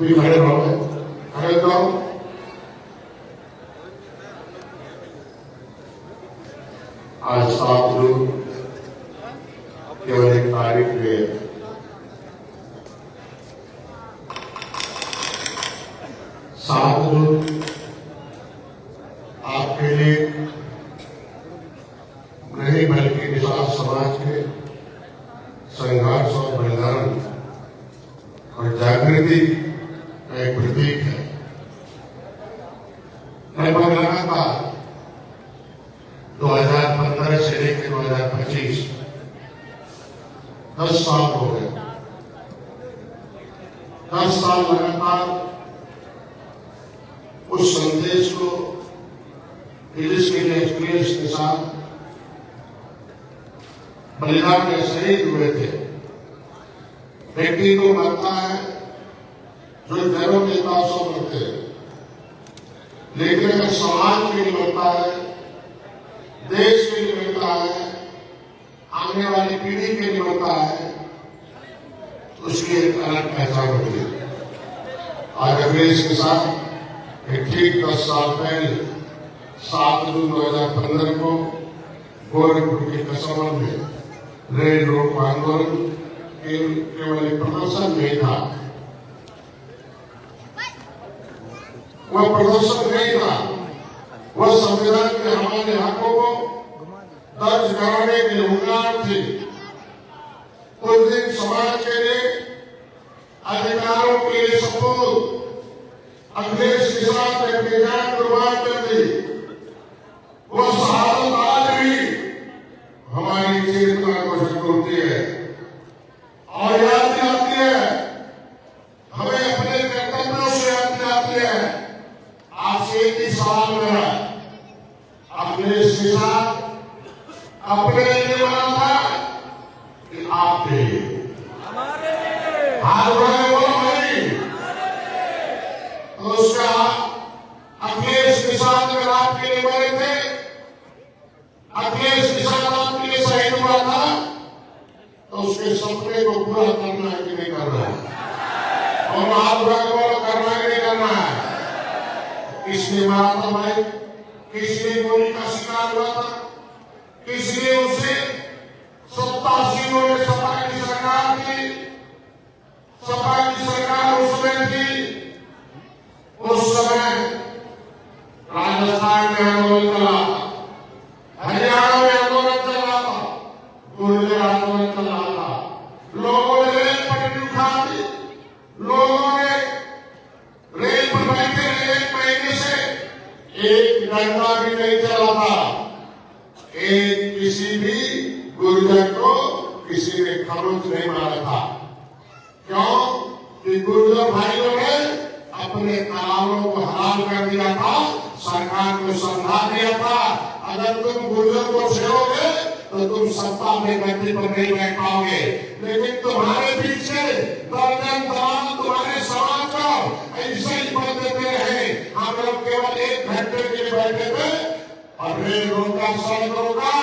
भी खड़े रहोगे, खड़े जाओ। आज 7 जून केवल एक तारीख है, 7 जून आपके लिए नहीं बल्कि निषाद समाज के संघर्ष और बलिदान और जागृति का एक प्रतीक है। लगभग लगातार 2015 से लेकर 2025 10 साल हो गए। 10 साल लगातार उस संदेश को जिसके लिए एक्सपीरियंस के साथ बलिदान में शहीद हुए थे। व्यक्ति को मरता है जो जन्म देता सो मरते हैं, लेकिन अगर समाज के लिए मरता है, देश के लिए मरता है, आने वाली पीढ़ी के लिए मरता है, तो उसकी एक अलग पहचान होती है। आज अखिलेश के साथ एक ठीक 10 साल पहले 7 जून 2015 को गोरखपुर के कसौल में रेल रोको आंदोलन केवल एक प्रदर्शन नहीं था। वह प्रदर्शन नहीं था, वह संविधान के हमारे हकों को दर्ज कराने की उम्मीद थी। उस दिन समाज के लिए अधिकारों के लिए सपूत अखिलेश के साथ अपनी जान कुर्बान कर दी। वह शहादत आज भी हमारी चेतना को झकझोरती है और याद दिलाती है, हमें अपने कर्तव्यों से याद दिलाती है। आपसे एक ही सवाल मेरा, अखिलेश के साथ अपने लिए बना था कि आपके हाथ बढ़ाए बोलो भाई, तो उसका अखिलेश के साथ अगर आपके लिए बने थे, अखिलेश के साथ आपके लिए शहीद हुआ था, तो उसके सपने को पूरा करना है कि नहीं करना है? और हाथ बढ़ाकर करना है कि नहीं करना है? किसने मारा था भाई? किसने गोली का शिकार हुआ था? किसने उसे 87 में सपा की सरकार थी? सपा की सरकार उसमें थी। उस समय राजस्थान में आंदोलन चला, हरियाणा में आंदोलन चला था, गुर्जर आंदोलन चला था। लोगों ने रेल पटरी उठा दी, लोगों ने रेल पर बैठे 1 महीने से एक घंटा भी नहीं चला था। एक किसी भी गुर्जर को किसी ने खरोच नहीं मारा था। क्यों? कि गुर्जर भाइयों ने अपने तालाबों को हलाल कर दिया था, सरकार को समझा दिया था, अगर तुम गुर्जर को छेड़ोगे तो तुम सत्ता में गद्दी पर नहीं बैठ पाओगे। लेकिन तुम्हारे पीछे दर्जन दलाल तुम्हारे समाज का ऐसे ही बढ़ देते रहे। हम लोग केवल 1 घंटे के लिए बैठे थे और रेल रोका, सड़क रोका,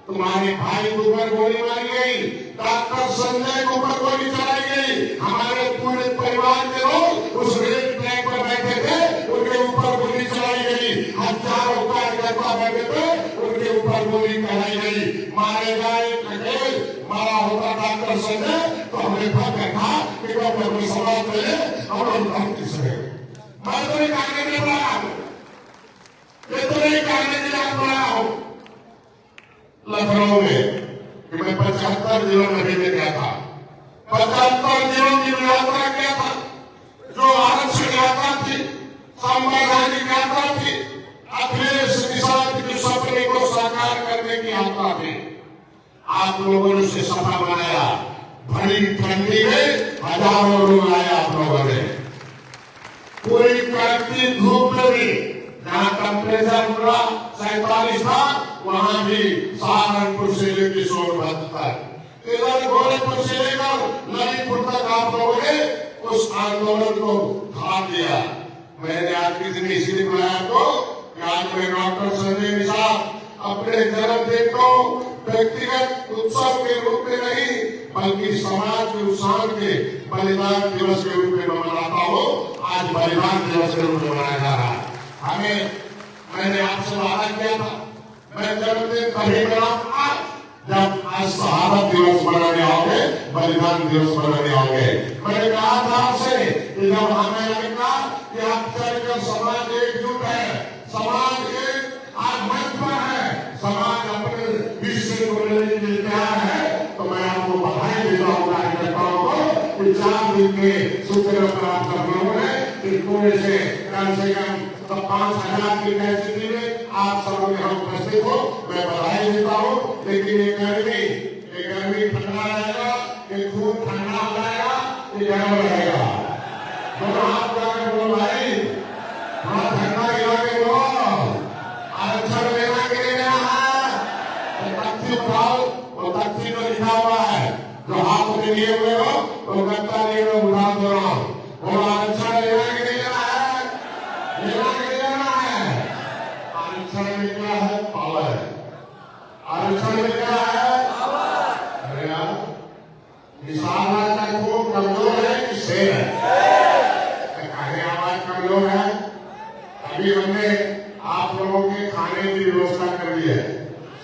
तुम्हारे भाई के ऊपर गोली मारी गई, डॉक्टर संजय के ऊपर गोली चलाई गई, हमारे पूरे परिवार के लोग उस रेल ट्रैक पर बैठे थे, उनके ऊपर गोली चलाई गई, हजारों कार्यकर्ता बैठे थे, उनके ऊपर गोली चलाई गई। मारे गए अकेले मारा होता डॉक्टर संजय तो हमें फर्क था कि कोई सवाल करे और हम किसने मैं तो नहीं कहने के लिए बुलाया हूं, ये तो नहीं कहने के लिए बुलाया हूं। लखनऊ में कि मैं 75 जिलों में भी गया था, 75 जिलों की यात्रा किया था। जो आरक्षण यात्रा थी, संवैधानिक यात्रा थी, अखिलेश निषाद के सपने को साकार करने की यात्रा थी। आप लोगों ने उसे सफल बनाया। भरी ठंडी में हजारों लोग आए आप लोगों ने, पूरी कड़कती धूप में भी, जहां टेम्परेचर पूरा 47 था, वहां भी सहारनपुर से लेकर सोनभद्र तक, इधर गोरखपुर से लेकर ललितपुर तक आप लोगों ने उस आंदोलन को भाग लिया। मैंने आज के दिन इसलिए बुलाया तो आज मैं डॉक्टर संजय निषाद अपने जन्मदिन को व्यक्तिगत उत्सव के रूप में नहीं बल्कि समाज के उत्थान के बलिदान दिवस के रूप में मनाता हूँ। आज बलिदान दिवस के रूप में मनाया जा रहा है। मैंने आपसे वादा किया था, मैं जन्मदिन तभी मनाऊंगा जब आज शहादत दिवस मनाने आओगे, बलिदान दिवस मनाने आओगे। मैंने कहा था आपसे कि जब हमें लगेगा कि आप चलकर समाज एकजुट है, समाज एक आज मंच पर है, समाज अपने विषय को लेने के लिए तैयार है, तो मैं आपको बधाई देता हूँ कार्यकर्ताओं को कि 4 दिन के सूत्र पर आप सब लोगों ने पूरे से कम 5,000 की कैपेसिटी में आप सब लोग यहाँ उपस्थित हो, मैं बधाई देता हूँ। लेकिन ये गर्मी ठंडा रहेगा, ये खून ठंडा हो जाएगा, ये गर्म रहेगा। दोनों हाथ जाकर बोलो भाई, थोड़ा ठंडा गिरा के बोलो, आरक्षण लेना के लिए है, तख्ती उठाओ, वो तख्ती में लिखा हुआ है, जो हाथ में लिए हुए हो तो गत्ता लिए हुए उठा दो। वो आरक्षण लेना के लिए है, लेना के लिए है। आरक्षण में क्या है? पावर है। आरक्षण में क्या है? अरे यार, निशाना का खूब कमजोर है कि शेर है? कहे आवाज कमजोर है। अभी हमने आप लोगों के खाने की व्यवस्था कर दी है।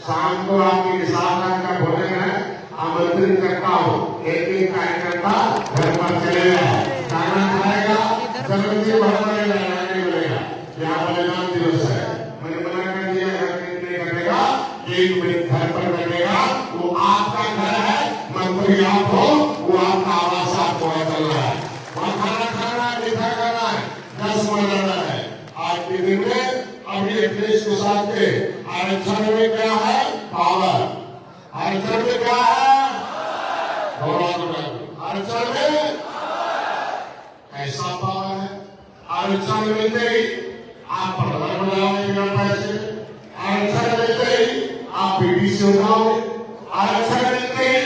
शाम को आपकी निशाना का भोजन है, आमंत्रित करता हूँ। एक कार्यकर्ता घर पर चलेगा, खाना खाएगा, जन्मदिन मनाने मिलेगा। यहाँ बलिदान दिवस है, मैंने मना कर दिया घर में करेगा, 1 मिनट घर पर बैठेगा, वो आपका घर है, मंत्री आप हो, वो आपका आवास आपको बदलना है। वहाँ खाना खाना है, मीठा खाना है, 10 मनाना है। आज के दिन में अभी अखिलेश के साथ के आरक्षण में क्या है? पावर। आरक्षण में क्या है? आरक्षण में ऐसा पावर है। आरक्षण मिलते ही आप प्रधान बनाओगे पैसे, आरक्षण मिलते ही आप बीडीसी हो जाओगे, आरक्षण मिलते ही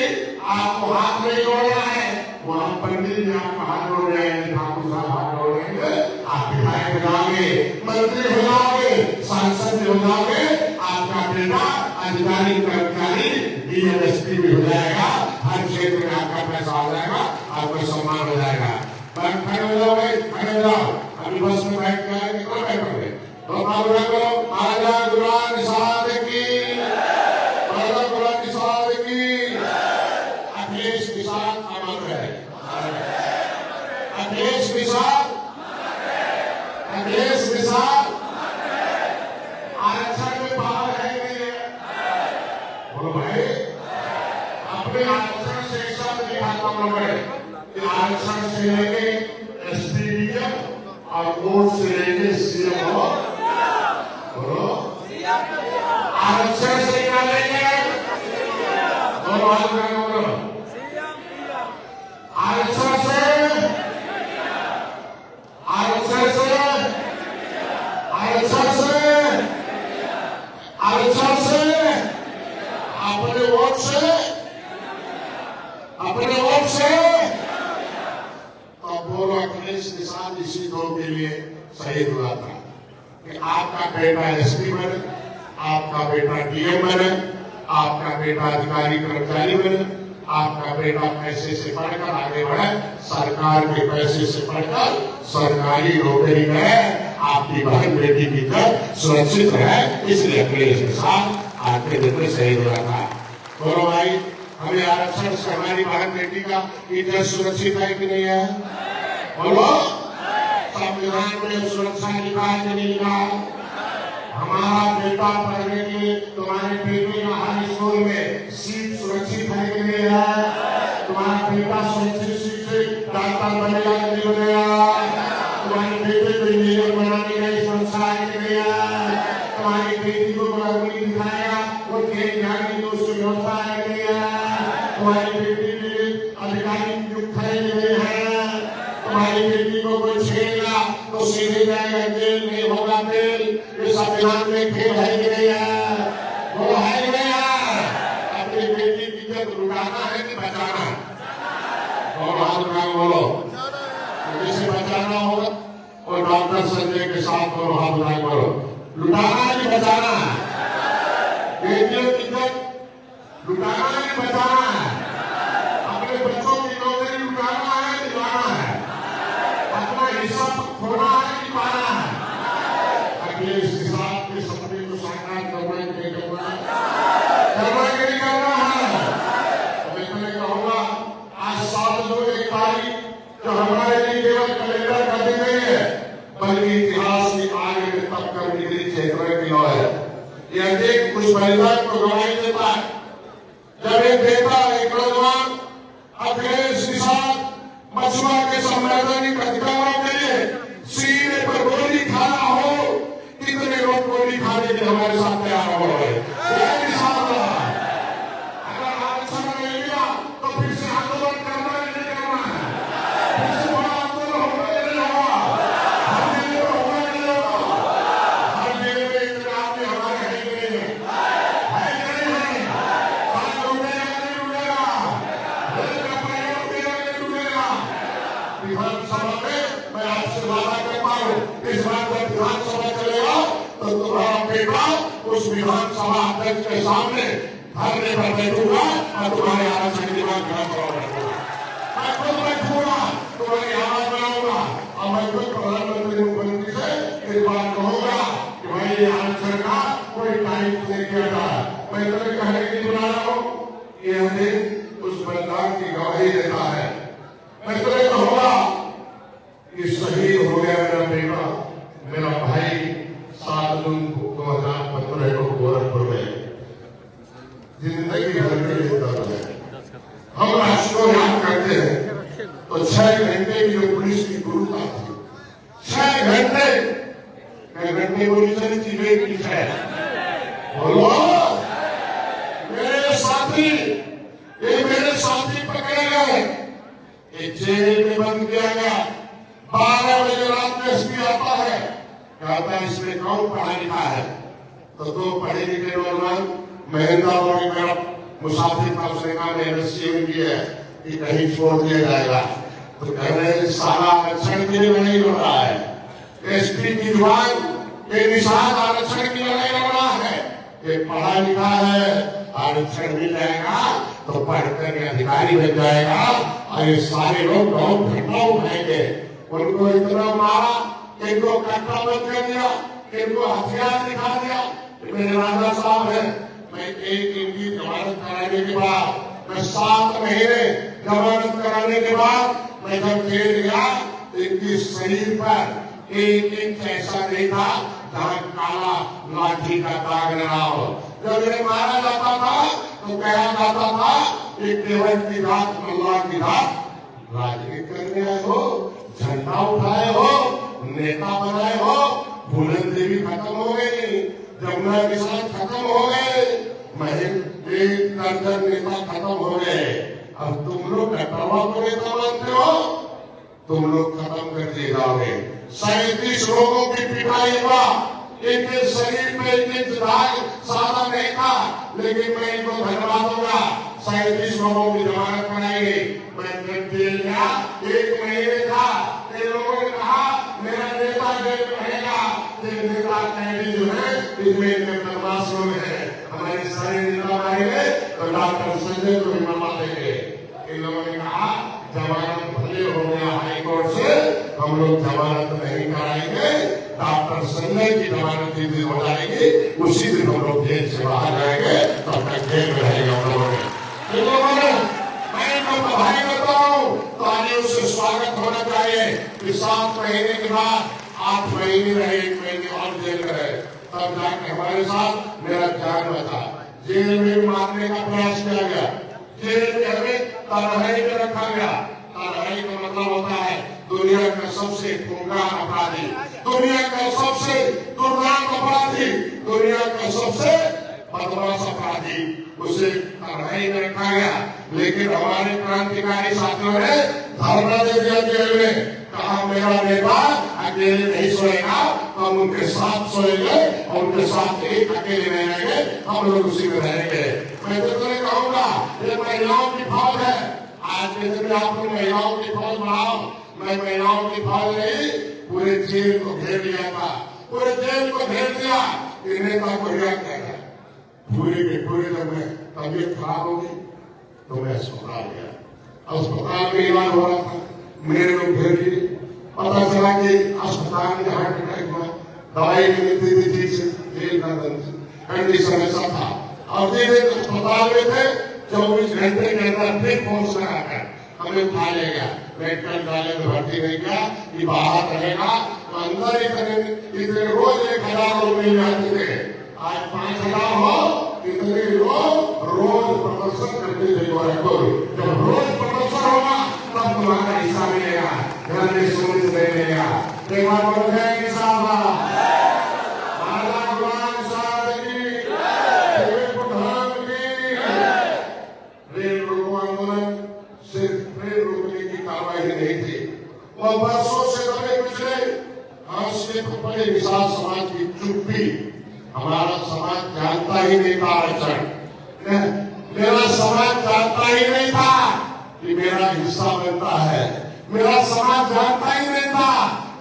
आपको हाथ नहीं जोड़ना है, वहां पंडित जी आपका हाथ जोड़ जाएंगे, ठाकुर साहब हाथ जोड़ेंगे, आप विधायक हो जाओगे, मंत्री हो जाओगे, सांसद हो जाओगे, आपका बेटा अधिकारी कर्मचारी डीएमएसपी भी हो जाएगा, हर क्षेत्र में आपका पैसा आ जाएगा, आपका सम्मान हो जाएगा। खड़े हो जाओ भाई, खड़े हो जाओ। अभी बस में बैठ के आएंगे, कौन बैठोगे? तो मालूम करो, महाराजा गुरुनानक साहब की, महाराजा गुरुनानक साहब की। अखिलेश के साथ अमर है, अखिलेश के साथ, अखिलेश के साथ आरक्षण में पावर है नहीं है? बोलो भाई, अपने आरक्षण से एक शब्द निकालता हूं मैं, आरक्षण से लेके एसपीडीएम और वोट से लेके सीएम हो। बोलो, आरक्षण से क्या लेंगे? दोनों हाथ में बोलो, आरक्षण से, आरक्षण से, आरक्षण से, आरक्षण से, अपने वोट से, अपने वोट से। अखिलेश के साथ इसी दौर के लिए शहीद हुआ था कि आपका बेटा एसपी बने, आपका बेटा डीएम बने, आपका बेटा अधिकारी कर्मचारी बने, आपका बेटा पैसे से पढ़कर आगे बढ़े, सरकार के पैसे से पढ़कर सरकारी नौकरी में आपकी बहन बेटी की इज्जत सुरक्षित है, इसलिए अखिलेश के साथ आज के दिन में शहीद हुआ था। बोलो भाई, हमें आरक्षण से हमारी बहन बेटी का इज्जत सुरक्षित है कि नहीं है? बोलो, संविधान में सुरक्षा लिखा है कि नहीं लिखा है? हमारा बेटा पढ़ने के लिए, तुम्हारे बेटे का हर स्कूल में सीट सुरक्षित है कि नहीं है? तुम्हारा बेटा सुरक्षित सीट से डॉक्टर बनेगा कि नहीं बनेगा? तुम्हारे बेटे को इंजीनियर बनाने का सुरक्षा है कि नहीं है? तुम्हारी बेटी को नौकरी दिखाएगा, वो खेल जाने की उसकी व्यवस्था है कि नहीं है? तुम्हारी बेटी के अधिकारी नियुक्त है कि नहीं है? तुम्हारी बेटी को कोई छेड़ेगा तो सीधे जाएगा जेल, नहीं होगा जेल। ये संविधान में खेल है कि नहीं है? वो है कि नहीं है? अपनी बेटी की इज्जत लुटाना है कि बचाना है? और हाथ उठाओ, बोलो, जिसे बचाना होगा और डॉक्टर संजय के साथ बोलो, हाथ उठाओ, बोलो, लुटाना है कि बचाना है? बेटियों की इज्जत लुटाना है कि बचाना है? अधिक उस बलिदान को गवाही देता है। जब एक बेटा, एक नौजवान अखिलेश निषाद मछुआ के संवैधानिक अधिकारों के लिए सीने पर गोली खाना हो, कितने लोग गोली खाने के लिए हमारे साथ तैयार हो रहे हैं। अगर आरक्षण नहीं मिला तो फिर से आंदोलन करना है, नहीं करना है, फिर से बड़ा आंदोलन होगा नहीं होगा, हर जिले में होगा नहीं होगा, हर जिले में इतने आदमी हमारे है कि नहीं है, विधानसभा में मैं आपसे वादा करता हूँ, इस बार जब विधानसभा चलेगा तो तुम्हारा बेटा उस विधानसभा अध्यक्ष के सामने धरने पर बैठूंगा और तुम्हारे आरक्षण की मांग विधानसभा बैठूंगा। मैं खुद बैठूंगा, तुम्हारी आवाज बनाऊंगा और मैं खुद प्रधानमंत्री मुख्यमंत्री से इस बात कहूंगा कि भाई ये आरक्षण का कोई टाइम नहीं किया जाए। मैं तुम्हें कहने की बुला रहा हूँ, ये दिन उस बलिदान की गवाही देता है। मैं तुम्हें कहूंगा कि शहीद हो गया मेरा बेटा, मेरा भाई 7 जून 2015 को गोरखपुर में। जिंदगी भर के लिए दर्द है। हम राष्ट्र को याद करते हैं तो 6 घंटे की जो पुलिस की क्रूरता थी, 6 घंटे गोली चली थी, वे की है बोलो मेरे साथी, ये मेरे साथी पकड़े गए, जेल में बंद किया गया। 12 बजे रात में एसपी आता है, कहता है इसमें कौन पढ़ा लिखा है, तो 2 पढ़े लिखे नौजवान महेंद्र और मेरा मुसाफिर था, उसने कहा एनएससी में भी है कि कहीं छोड़ दिया जाएगा। तो कह रहे सारा आरक्षण के लिए नहीं लड़ रहा है, एसपी की जुबान के निषाद आरक्षण की लड़ाई लड़ रहा है। ये पढ़ा लिखा है, आरक्षण मिल जाएगा तो पढ़कर अधिकारी बन जाएगा और ये सारे लोग बहुत घटना उठाएंगे। उनको इतना मारा, इनको कट्टा बंद कर दिया, इनको हथियार दिखा दिया। मेरे राजा साहब है, मैं एक इनकी जमानत कराने के बाद, मैं 7 महीने जमानत कराने के बाद मैं जब जेल गया तो इनकी शरीर पर एक इंच ऐसा नहीं था जहाँ काला लाठी का दाग न हो। जब इन्हें मारा जाता था तो कहा जाता था कि केवल की रात अल्लाह की रात, राजनीति करने आए हो, झंडा उठाए हो, नेता बनाए हो, फूलन देवी खत्म हो गई, जमुना किसान खत्म हो गए, एक दर्जन नेता खत्म हो गए। अब तुम लोग कटरवा को नेता मानते हो, तुम लोग खत्म कर दिए जाओगे। 37 लोगों की पिटाई हुआ, इनके शरीर में एक दाग सादा नहीं था, लेकिन मैं इनको धन्यवाद दूंगा। 37 लोगों की जमानत कराई गई। मैं जेल गया, 1 महीने था, इन लोगों ने कहा मेरा नेता जेल में रहेगा। ये नेता कैदी जो है इसमें इनके बदमाश लोग है, हमारे सारे नेता मारेंगे तो डॉक्टर संजय को भी मरवा देंगे। इन लोगों ने कहा जमानत भले हो गया हाईकोर्ट से, हम लोग जमानत नहीं कराएंगे, डॉक्टर संजय की जमानत जिस दिन हो जाएगी उसी दिन हम लोग जेल से बाहर जाएंगे, तब तक जेल में रहेंगे हम लोगों ने। मैं इनको बधाई देता हूँ, तो आगे उससे स्वागत होना चाहिए कि 7 महीने के बाद 8 महीने रहे, 1 महीने और जेल में रहे, तब जाकर हमारे साथ मेरा जान बचा। जेल में मारने का प्रयास किया गया, जेल के हमें तनहाई में रखा गया। तनहाई का मतलब होता है दुनिया का सबसे खूंखार अपराधी, दुनिया का सबसे दुर्नाम अपराधी, दुनिया का सबसे बदमाश अपराधी, उसे तनहाई में रखा गया। लेकिन हमारे क्रांतिकारी साथियों ने धरना दे दिया जेल में, कहा मेरा नेता अकेले नहीं सोएगा, हम उनके साथ सोएंगे और उनके साथ एक अकेले नहीं रहेंगे, हम लोग उसी में रहेंगे। मैं तो तुम्हें कहूंगा ये महिलाओं की फौज है, आज के दिन आप लोग महिलाओं की फौज बढ़ाओ। मैं महिलाओं की फौज नहीं, पूरे जेल को घेर लिया था, पूरे जेल को घेर दिया। नेता को याद किया, पूरे के पूरे जब मैं तबीयत खराब हो गई तो मैं अस्पताल गया, अस्पताल में इलाज हो रहा था, मेरे लोग घेर लिए। पता चला कि अस्पताल में हार्ट अटैक हुआ, दवाई नहीं मिलती थी ठीक से, जेल का कंडीशन ऐसा था। और जिस अस्पताल में थे 24 घंटे के अंदर फिर फोर्स लगाकर हमें उठा ले गया, मेडिकल कॉलेज में भर्ती नहीं किया कि बाहर रहेगा तो अंदर ही इतने रोज 1000 लोग मिल जाते थे। आज 5,000 हो, इतने लोग रोज प्रदर्शन करते देखो रखो। जब रोज प्रदर्शन होगा तब तुम्हारा हिस्सा मिलेगा, घर में सोने से नहीं मिलेगा। एक बार बोल है रेल रोको आंदोलन सिर्फ रेल रोकने की कार्रवाई नहीं थी, और वर्षों से बड़े पिछले हाशिए पर पड़े विशाल समाज की चुप्पी। हमारा समाज जानता ही नहीं था आरक्षण, मेरा समाज जानता ही नहीं था कि मेरा हिस्सा बनता है, मेरा समाज जानता ही नहीं था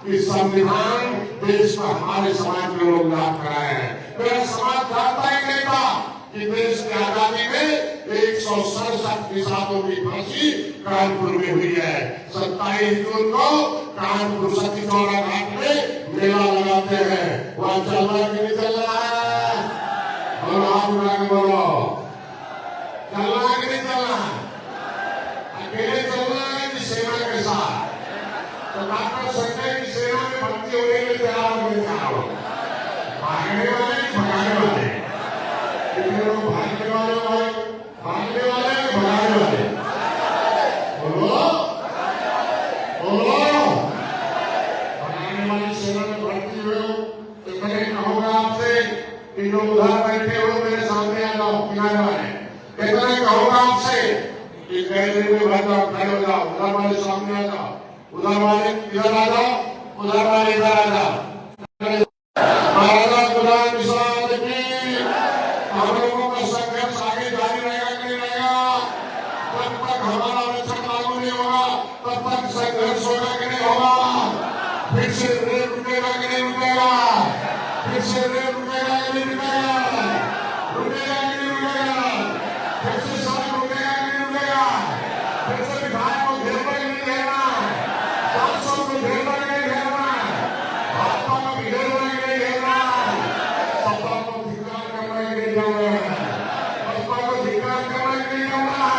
कि संविधान देश में हमारे समाज के लोग लाभ कराए हैं, मेरा समाज जानता ही नहीं था कि देश की आजादी में 167 किसानों की फांसी कानपुर में हुई है। 27 जून को कानपुर सती चौरा घाट में मेला लगाते हैं, वहां चल रहा है कि नहीं चल रहा है? और आप बोलो, चल रहा है कि नहीं चल रहा है? अकेले चल रहा है कि सेना के साथ? तो डॉक्टर संजय की सेना में भर्ती होने के तैयार होने जा रहा हूं। भागने वाले भगाने वाले, कितने लोग भागने वाले भाई, भागने वाले भगाने वाले? बोलो बोलो, भगाने वाली सेना में भर्ती हुए हो तो मैं कहूंगा आपसे कि जो उधर बैठे हो मेरे सामने आ जाओ, किनारे वाले इतना कहूंगा आपसे कि गैलरी में बैठ जाओ, खड़े हो जाओ, उधर वाले सामने आ जाओ, उधर वाले इधर आ जाओ, उधर वाले इधर आ जाओ। महाराजा गुलाम निषाद की हम लोगों का संघर्ष आगे जारी रहेगा कि नहीं रहेगा? जब तक हमारा आरक्षण लागू नहीं होगा तब तक संघर्ष होगा कि नहीं होगा? फिर से रेल रुकेगा कि नहीं रुकेगा? फिर से रेल रुकेगा कि नहीं रुकेगा? रुकेगा कि नहीं रुकेगा? फिर से सड़क रुकेगा कि नहीं रुकेगा? फिर से विधायक को घेरना कि नहीं घेरना? सांसद को घेरना कि नहीं घेरना? भाजपा को घेरना कि नहीं घेरना? सपा को धिक्कार करना कि नहीं करना? बसपा को धिक्कार करना कि नहीं करना?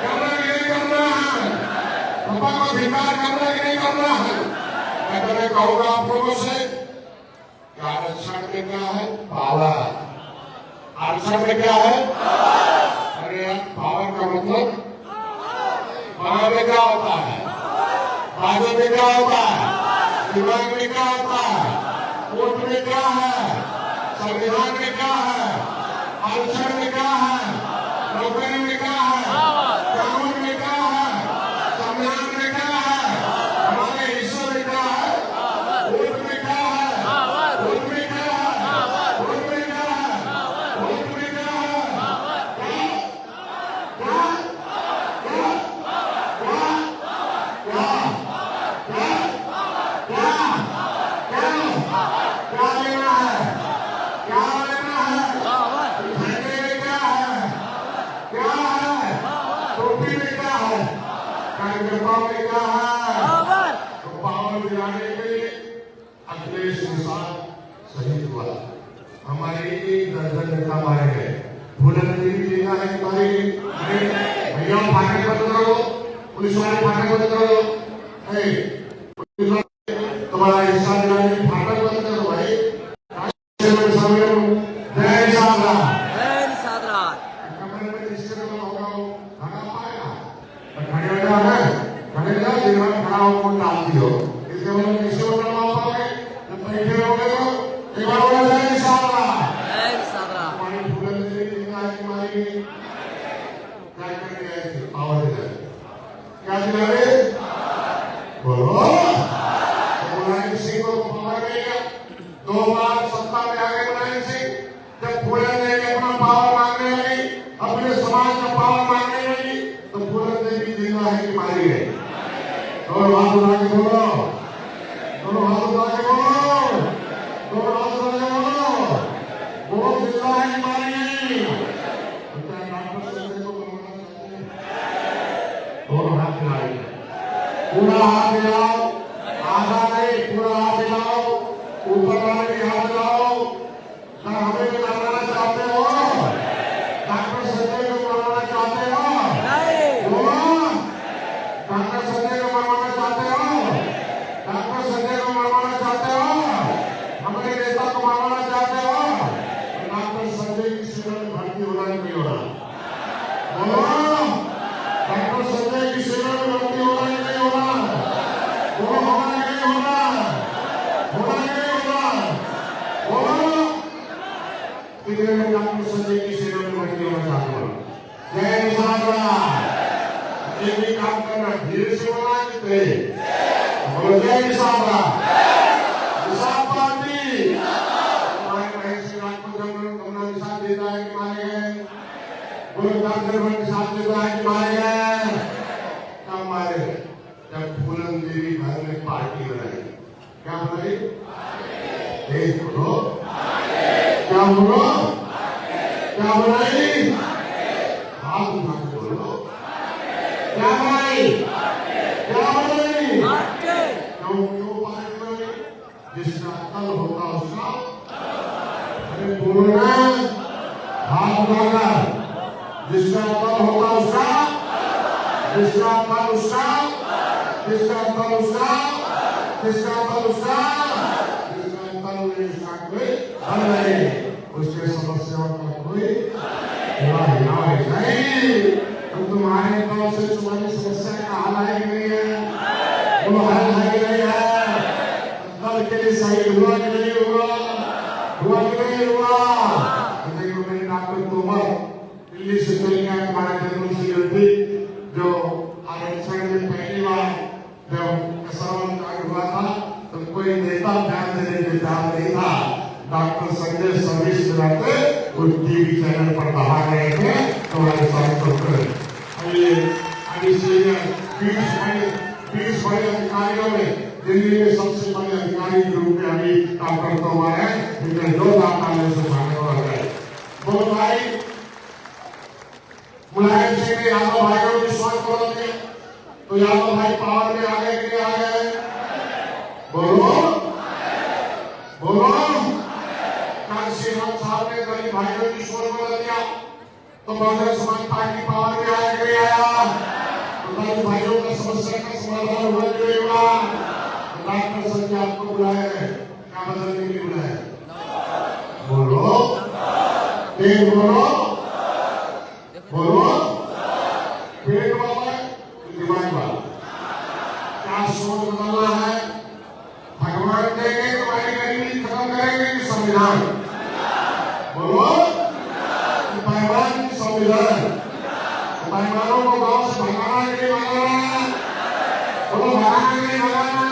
करना कि नहीं करना? सपा को धिक्कार करना कि नहीं करना? मैं कहूंगा आप लोगों से, आरक्षण में क्या है? पावर। आरक्षण में क्या है? अरे पावर का मतलब पावर में क्या होता है? बाजू में क्या होता है? दिमाग में क्या होता है? कोर्ट में क्या है? संविधान में क्या है? आरक्षण में क्या है? नौकरी में क्या है? कानून में क्या है? संविधान में क्या है? हमारे हिस्से में क्या है? कोर्ट में क्या है? कोर्ट में क्या है? कोर्ट में क्या है? कोर्ट में क्या है? क्या क्या क्या लेना है? क्या लेना है? झंडे में क्या है? क्या है? टोपी में क्या है? कार्यकर्ताओं में क्या है? तो पावर दिलाने के लिए अखिलेश निषाद शहीद हुआ, हमारे एक दर्जन नेता मारे गए। भूलन जी भी लेना है हमारी भैया, फाटे बंद करो, पुलिस वाले फाटे बंद करो, तुम्हारा हिस्सा दिलाने की फाटक बंद करो भाई। जय साधरा, जय साधरा। कमरे में जिससे होगा वो खड़ा पाएगा, खड़े हो जाओ ना, खड़े जाओ, जीवन खड़ा हो कौन डाल दियो, इसके मतलब किसी को करवा पाओगे? जब बैठे हो गए तो एक बार बोलो जय साधरा, जय साधरा। हमारी भूलन जी हमारी क्या करके आए थे? पावर दिलाए, क्या दिलाए? बोलो। मुलायम सिंह को पावर मिलेगा, 2 बार सत्ता में आ गए मुलायम सिंह। जब फूलन देवी अपना पावर मांगने लगी, अपने समाज का पावर मांगने लगी, तो फूलन देवी जिंदा है कि मारी गई? दोनों हाथ उठा के बोलो, दोनों हाथ उठा के बोलो, दोनों हाथ उठा के बोलो, वो जिंदा है कि मारी गई? डॉक्टर संजय को बनवाना चाहते हैं? दोनों हाथ मिलाइए, पूरा हाथ मिलाओ, आधा नहीं पूरा हाथ मिलाओ, ऊपर वाले भी हाथ मिलाओ। क्या हमें भी मरवाना चाहते हो? डॉक्टर संजय को मरवाना चाहते हो? डॉक्टर संजय को मरवाना चाहते हो? डॉक्टर संजय को मरवाना चाहते हो? हमारे नेता को मरवाना चाहते हो? मैं डॉक्टर संजय की सेवा में भर्ती होना चाहता हूँ। जय निशान ये भी काम करना धीरे से बोला कितने बोलो जय निशान निशान पार्टी हमारे महेश राज को जब कमला निशान देता है कि मारे गए बोलो डॉक्टर भट्ट निशान देता है कि मारे गए कब मारे जब फूलन देवी घर में पार्टी बनाई क्या बनाई देख बोलो क्या बोलो क्या बनाई हाथ उठा के बोलो क्या बनाई क्या बनाई क्यों क्यों पार्टी बनाई जिसका कल होता उसका अरे बोलो ना हाथ उठाकर जिसका कल होता उसका जिसका कल उसका जिसका कल उसका जिसका कल उसका उसके समस्याओं का कोई इलाज नहीं। तो तुम्हारे गांव से तुम्हारी समस्या का हल है कि नहीं है वो हल है कि नहीं है कल के लिए सही हुआ कि नहीं हुआ कि नहीं हुआ। देखो मेरे डॉक्टर तोमर दिल्ली से चल गया हमारे जनरल सेक्रेटरी जो आरक्षण में पहली बार जब किसान कार्ड हुआ था तो कोई नेता ध्यान देने के ध्यान नहीं था। डॉक्टर संजय सर्विस चलाते वो टीवी चैनल पर बाहर गए थे तुम्हारे साथ बीस बड़े अधिकारियों में दिल्ली में सबसे बड़े अधिकारी के रूप में अभी डॉक्टर तोमर है इनके 2 लाख से भागने वाले हैं। बोलो भाई मुलायम सिंह ने यादव भाइयों की स्वास्थ्य बदल दिया तो यादव भाई पावर में आ गए कि नहीं आ गए बोलो बोलो साहब ने गरीब भाइयों की स्वर बदल दिया तो बहुजन समाज पार्टी पावर में आया कि नहीं आया तो गरीब भाइयों का समस्या का समाधान हुआ कि नहीं हुआ। डॉक्टर संजय आपको बुलाया है क्या बदलने के लिए बुलाया बोलो तेज बोलो बोलो पेट वाला दिमाग वाला क्या सोच बदलना है भगवान देंगे तुम्हारी गरीबी खत्म करेंगे कि संविधान बोलो पैमान की संविधान पैमानों को गांव से भगाना के लिए भगाना बोलो भगाना के लिए भगाना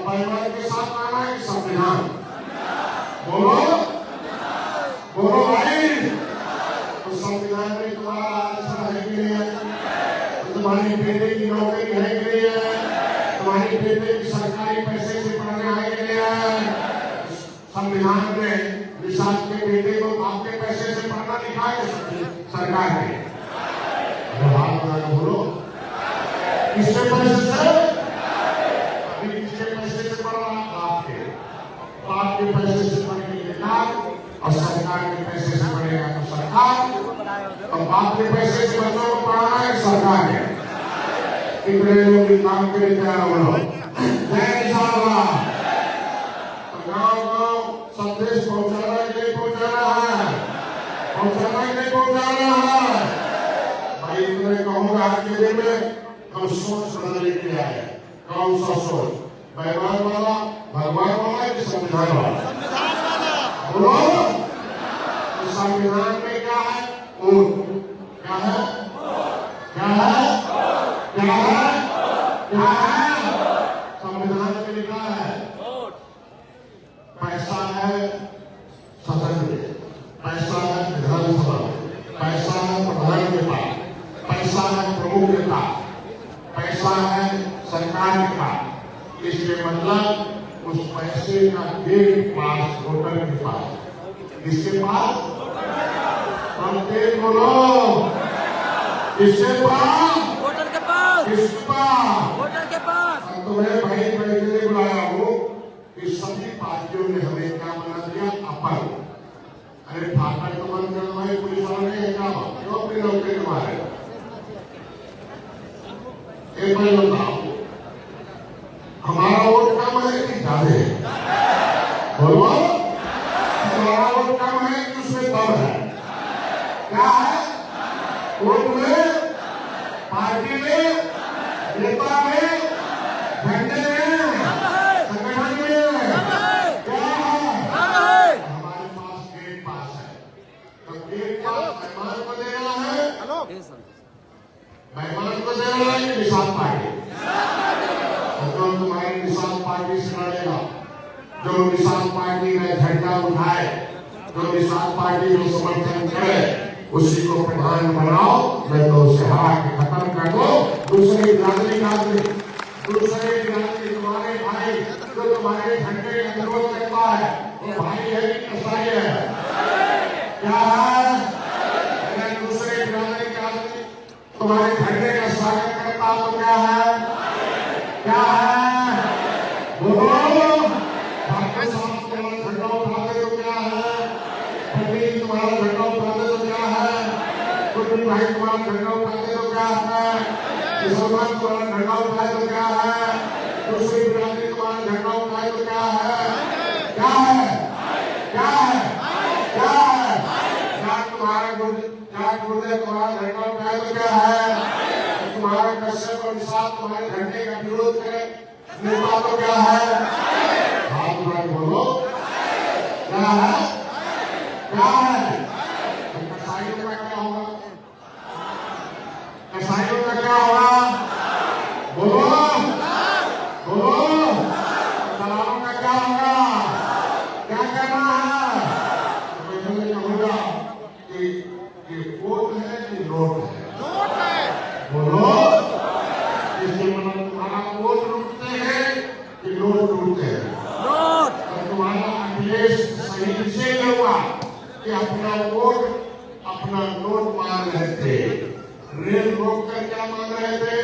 पैमान के साथ आना है संविधान बोलो बोलो भाई तो संविधान में तुम्हारा आरक्षण है कि नहीं है तुम्हारी बेटे की नौकरी है कि नहीं है तुम्हारी बेटे की सरकारी पैसे से पढ़ने है कि नहीं है। संविधान में निशान के बेटे को आपके पैसे से पढ़ना लिखा है सरकार ने बोलो किसके पैसे से अभी किसके पैसे से पढ़ रहा आपके पैसे से पढ़ेगा और सरकार के पैसे से पढ़ेगा तो सरकार और बाप के पैसे से बच्चों को पढ़ाना है सरकार ने कितने लोग काम के लिए तैयार हो जय निशान गाँव गाँव संदेश पहुंचाना के लिए पहुंचाना है पहुंचाना के लिए पहुंचाना है भाई मैं कहूँगा आज के दिन में हम सोच बदलने के लिए आए कौन सा सोच भगवान वाला कि संविधान वाला बोलो संविधान में क्या है क्या है क्या है क्या है क्या है संविधान में लिखा है पैसा है सदन में पैसा है विधानसभा पैसा है प्रधान के पास पैसा है प्रमुख के पास पैसा है सरकार के पास इसके मतलब उस पैसे का एक पास वोटर के पास किसके पास बोलो किसके पास वोटर के पास किसके पास वोटर के पास। तुम्हें भाई मैं इसलिए बुलाया हूँ कि सभी पार्टियों ने हमें क्या बना दिया अपन अरे फाटक तो बंद कर भाई पुलिस वालों ने क्या क्यों अपनी नौकरी मारे एक बार बताओ हमारा वोट कम है कि ज्यादा है बोलो हमारा वोट कम है कि उसमें दम है क्या है वोट में पार्टी में नेता में झंडे में संगठन में क्या है हमारे पास गेट पास तो एक बात मेहमान को देना है, ये संतोष मेहमान को देना है कि निशान पार्टी, तो तुम्हारी निशान पार्टी से लड़ेगा। जो निशान पार्टी में झंडा उठाए, जो निशान पार्टी को समर्थन करे, उसी को प्रधान बनाओ, मैं तो उसे हरा के खत्म कर दो। दूसरी बिरादरी का आदमी, दूसरे बिरादरी तुम्हारे भाई जो तुम्हारे झंडे का विरोध करता है, वो भाई है कि कसाई है? क्या है? अगर दूसरे बिरादरी का आदमी तुम्हारे झंडे का स्वागत करता तो क्या है? क्या है? बोलो। ठाकुर साहब तुम्हारा झंडा उठाते तो क्या है? पंडित तुम्हारा झंडा उठाते तो क्या है? कुछ भाई तुम्हारा झंडा उठाते तो क्या है? मुसलमान तुम्हारा झंडा उठाए तो क्या है? दूसरी बिरादरी तुम्हारा झंडा उठाए तो क्या है? क्या है? क्या है? क्या है? क्या गुरुदेव तुम्हारा झंडा उठाए तो क्या है? तुम्हारा कश्यप और निषाद तुम्हारे झंडे का विरोध करे नेता तो क्या है? हाथ उठाकर बोलो, क्या है? क्या है? कसाईयों का क्या होगा? कसाईयों का क्या होगा? बोलो, बोलो। दलालों का क्या होगा? क्या करना है? तो मैं कहूँगा कि ये वोट है कि नोट है? बोलो। इसके मतलब तुम्हारा वोट लूटते हैं कि नोट लूटते हैं? नोट और तुम्हारा अखिलेश सही इसलिए हुआ कि अपना वोट अपना नोट मांग रहे थे। रेल रोक कर क्या मांग रहे थे?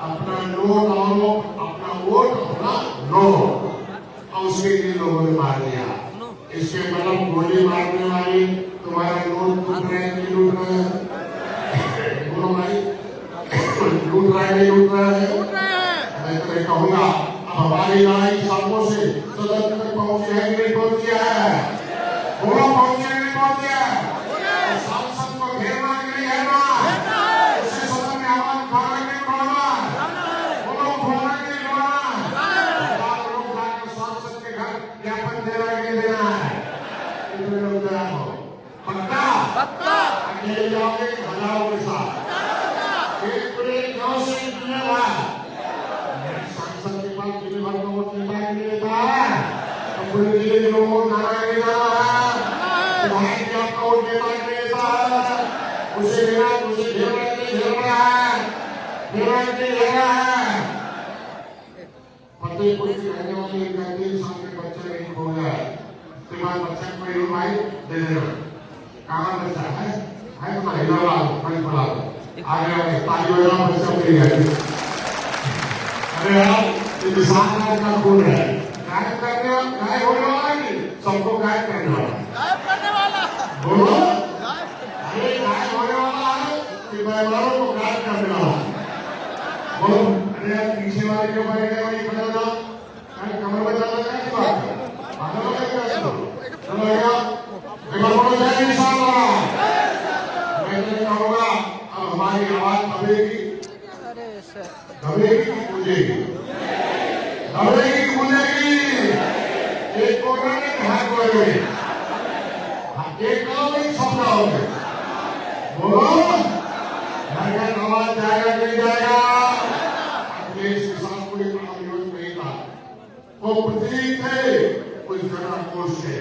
अपना नोट और अपना वोट अपना नोट, और उसके लिए लोगों ने मार दिया। इसके मतलब गोली मारने वाली तुम्हारा नोट लूट रहे हैं कि लूट रहे हैं? बोलो भाई, लूट रहे हैं नहीं लूट रहे हैं? मैं तो कहूँगा अब हमारी लड़ाई सालों से सदन तक पहुंची है कि नहीं पहुंची है? बोलो, पहुंची है नहीं पहुंची है? सांसद को घेरना कि नहीं घेरना? उसे सदन में आवाज उठाना कि नहीं उठाना? बोलो, उठाना कि नहीं उठाना? लोग जाकर सांसद के घर ज्ञापन देना कि नहीं देना है? इतने लोग तैयार हो? पक्का? पक्का अकेले जाओगे कि हजारों के साथ? एक पूरे गांव से निकलेगा सांसद के पास जिले भर में वोट लेता है कि नहीं लेता है? तो पूरे जिले के लोगों को जाना है कि नहीं जाना है? भाई क्या वोट लेता है कि नहीं लेता है? उसे लेना, उसे घेरना कि नहीं घेरना है? घेरना कि नहीं घेरना है? फतेहपुर की रहने वाली एक 3 साल के बच्चे नहीं खो गया है, उसके बाद बच्चे को ये भाई दे देना। कहाँ बच्चा है? तो हैदराबाद पंचमला आगे ताली बजा बच्चा मिल गया। अरे यार, ये किसान का खून है, गायब करने वाला, गायब होने वाला नहीं, सबको गायब करने वाला। बोलो, अरे गायब होने वाला है कि मेहमानों को गायब करने वाला? बोलो, अरे यार पीछे वाले क्यों बैठ गए? वही खड़ा था, अरे कमर में दर्द लगा कि बात भागो लगे क्या? चलो यार, एक बार बोलो जय किसान वाला। मैं तो कहूँगा अब हमारी आवाज दबेगी, दबेगी कि गूंजेगी? दबेगी कि गूंजेगी? एक कोना में हाथ बोलोगे, एक गाँव में सब गाओगे। बोलो, घर घर आवाज जाएगा कि नहीं जाएगा? अखिलेश के साथ कोई बड़ा विरोध नहीं था, वो प्रतीक थे कुछ जनआक्रोश से,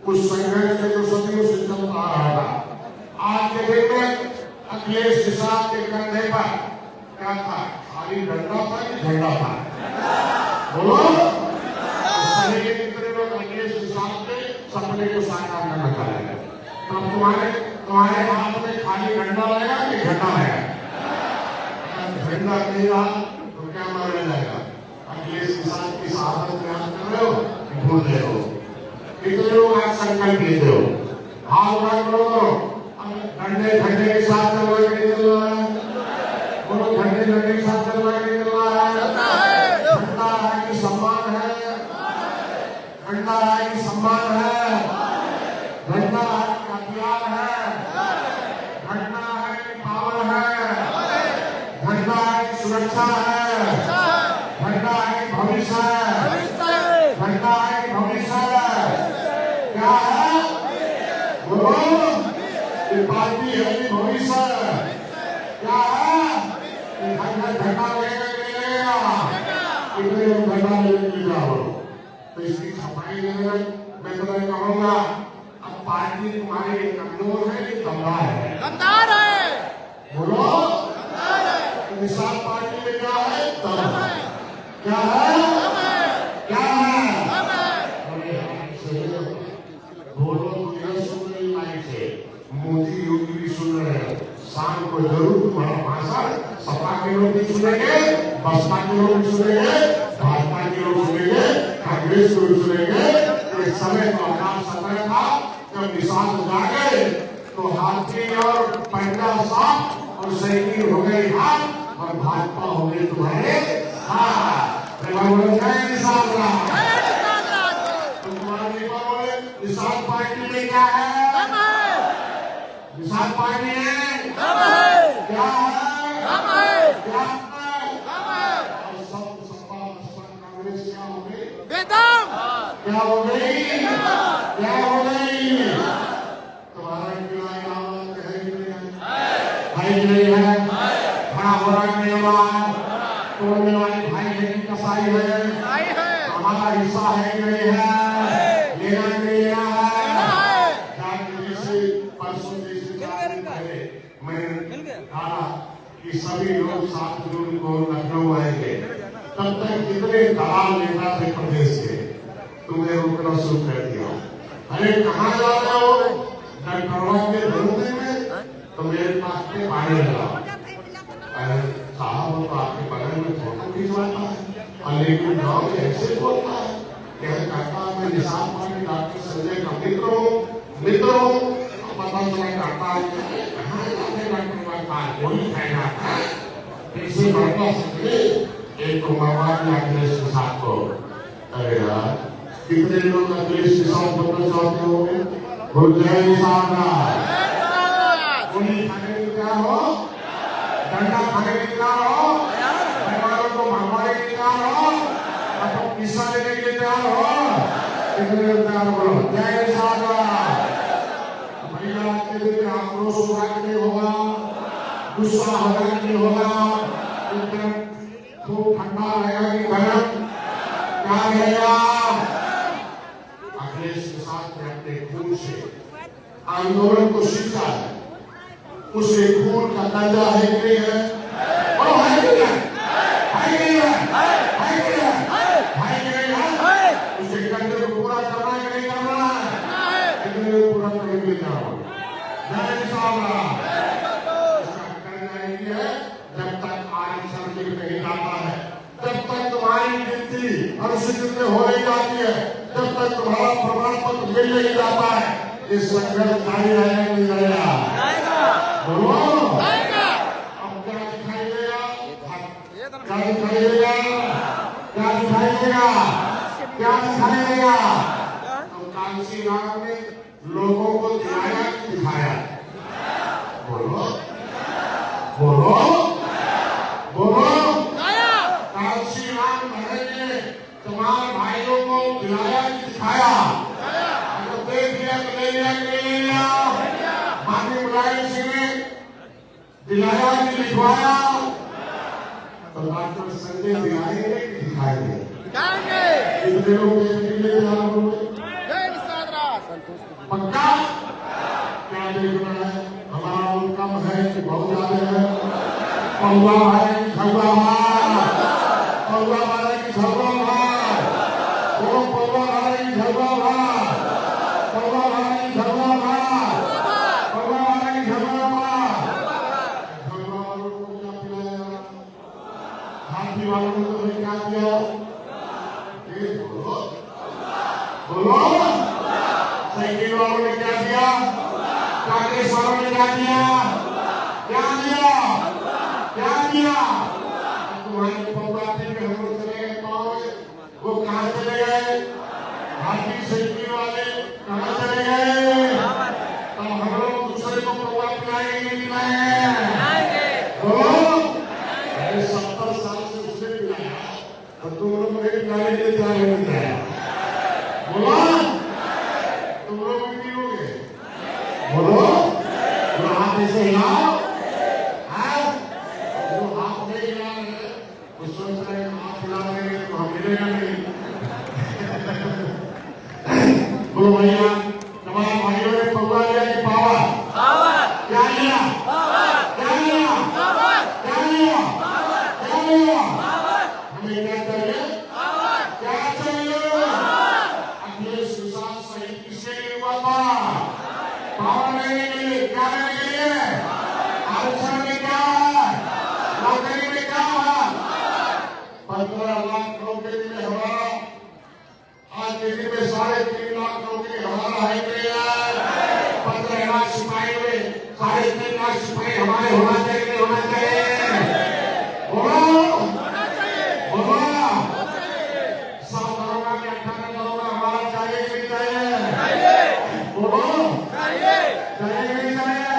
कुछ संघर्ष से जो सदियों से चलता आ रहा था। आज के दिन में अखिलेश के साथ के कंधे पर क्या था? खाली डंडा था कि झंडा था? बोलो, कितने लोग अखिलेश के साथ के सपने को साकार करना चाहेंगे? तो तुम्हारे हाथ में खाली डंडा रहेगा कि झंडा रहेगा? झंडा नहीं रहा तो क्या माना जाएगा? अखिलेश के साथ की शहादत प्रयास कर रहे हो कि भूल रहे हो? कितने लोग आज संकल्प लेते हो? हाथ उठा करो, झंडे झंडे के साथ चल रहा है, चल रहा है? बोलो, झंडे झंडे के साथ चल रहा है, चल रहा है? झंडा है कि सम्मान है? झंडा है कि सम्मान है? झंडा है कि हथियार है? झंडा है कि पावर है? झंडा है कि सुरक्षा है? झंडा है कि भविष्य है? झंडा है कि भविष्य है? क्या है? बोलो, ये पार्टी है कि भविष्य? क्या है? घर झंडा लगेगा कि नहीं लगेगा? कितने लोग झंडा लेने के लिए जाओ, तो इसकी सफाई मैं तो कहूँगा, अब पार्टी तुम्हारी कमजोर है कि दमदार है? दमदार है। बोलो, दमदार है। निशान पार्टी में क्या है? दम। क्या है? क्या है? बोलो, सुन रही माइक से, मोदी योगी भी सुन रहे हैं, शाम को जरूर तुम्हारा भाषण सपा के लोग भी सुनेंगे, बसपा के लोग भी सुनेंगे, भाजपा के लोग सुनेंगे, कांग्रेस को भी सुनेंगे। एक समय का अवकाश समय था जब निशान जागे तो हाथी और पंजा साफ और सैनिक हो गए हाथ और भाजपा हो गए तुम्हारे हाथ। निशान निशान पार्टी में क्या है? निशान पार्टी है क्या है? क्या है? और सब सपा बसपा कांग्रेस क्या हो गई? बेदम। क्या हो गई? क्या हो गई? तुम्हारा किला इलाहाबाद है कि नहीं है कि नहीं है? खड़ा हो रहा है आवाज, तोड़ने वाले भाई है कि कसाई है? हमारा हिस्सा है कि नहीं है? लेना कि नहीं लेना है? परसों मैंने कहा कि सभी लोग 7 जून को लखनऊ आएंगे, तब तक कितने दलाल नेता थे प्रदेश के, तुमने रोकना शुरू कर दिया। अरे कहाँ जा रहे हो? डॉक्टरों के धंधे में, तो मेरे पास में पानी लगा। अरे साहब, तो आपके बगल में फोटो खिंचवाता है और लेकिन गाँव में ऐसे बोलता है, कहता मैं निशान पार्टी डॉक्टर संजय का मित्र हूँ, पता चला करता है कोई फायदा था। इससे बढ़ता सकते एक को मारवाड़ी अखिलेश के साथ को। अरे यार, कितने लोग अखिलेश के साथ बनना चाहते हो? बोल जय निशान। गोली खाने के क्या हो? डंडा खाने के क्या हो? परिवारों को मारवाड़ी के क्या हो? अब किस्सा लेने के क्या हो? कितने तैयार बोलो जय निशान। महिला के लिए आक्रोश होगा कि नहीं होगा? गुस्सा होगा कि नहीं होगा? एकदम खूब ठंडा रहेगा कि गर्म? क्या रहेगा? अखिलेश के साथ में अपने खून से आंदोलन को सींचा है, उसके खून का कर्जा है कि नहीं है? और है कि नहीं है? है कि नहीं है? है कि नहीं है? है कि नहीं है? उसके कर्जे को पूरा करना है कि नहीं करना है? लेकिन पूरा करने के लिए जाओ। जय निशान। जब तक आरक्षण नहीं जाता है, जब तक तुम्हारी गिनती अनुसूचित में हो नहीं जाती है, जब तक तुम्हारा प्रमाण पत्र मिल नहीं जाता है, ये संघर्ष जारी रहेगा नहीं रहेगा? बोलो, अब क्या दिखाई देगा? क्या दिखाई देगा? क्या दिखाई देगा? क्या दिखाई देगा? तो कांसी राम ने लोगों को दिखाया कि दिखाया? बोलो, बोलो, बोलो। कांसी राम महाराज ने तमाम भाइयों को दिलाया कि दिखाया? तो देख लिया कि नहीं लिया कि नहीं लिया? माननीय मुलायम सिंह ने दिलाया कि लिखवाया? तो डॉक्टर संजय दिलाएंगे कि दिखाएंगे? कितने लोग देखने के लिए तैयार होंगे? पक्का? क्या देखना है? हमारा वोट कम है कि बहुत ज्यादा है? पौवा है कि झगड़ा है? पौवा है कि झगड़ा है? वो पौवा है कि झगड़ा है? पौवा है कि झगड़ा है? पौवा है कि झगड़ा है? झगड़ा वालों को क्या पिलाया? हाथी वालों को क्या दिया? बोलो, बोलो। साइकिल वालों ने क्या दिया? कांग्रेस वालों ने क्या दिया? क्या दिया? क्या दिया? तुम्हारे पौराती में हम लोग चले गए पाओ, वो कहाँ चले गए? हाथी साइकिल वाले कहाँ चले गए? तो हम लोग दूसरे को पौवा पिलाएंगे नहीं पिलाएंगे? बोलो, 70 साल से उसने पिलाया और तुम लोग मेरे पिलाने के लिए तैयार नहीं है? बोलो, तुम लोग भी पियोगे? इसे हिलाओ। जो हाथ नहीं हिला रहे वो सोच रहे हाथ हिला रहे तो हम मिलेगा नहीं। बोलो भैया तमाम भाइयों ने पौवा लिया कि पावर क्या लिया? क्या लिया? क्या लिया? क्या लिया? हमें क्या चाहिए? क्या चाहिए? अखिलेश प्रसाद सही किसके लिए हुआ था? पावर लेने के लिए। क्या लेने के लिए? आरक्षण में क्या है? नौकरी में क्या है? 15 लाख नौकरी में हमारा आज दिल्ली में 3.5 लाख नौकरी हमारा है कि नहीं? 15 लाख सिपाही में 3.5 लाख सिपाही हमारे होना चाहिए नहीं होना चाहिए? बोलो बोलो। 100 दरोगा में 18 दरोगा हमारा चाहिए कि नहीं चाहिए? बोलो चाहिए कि नहीं चाहिए?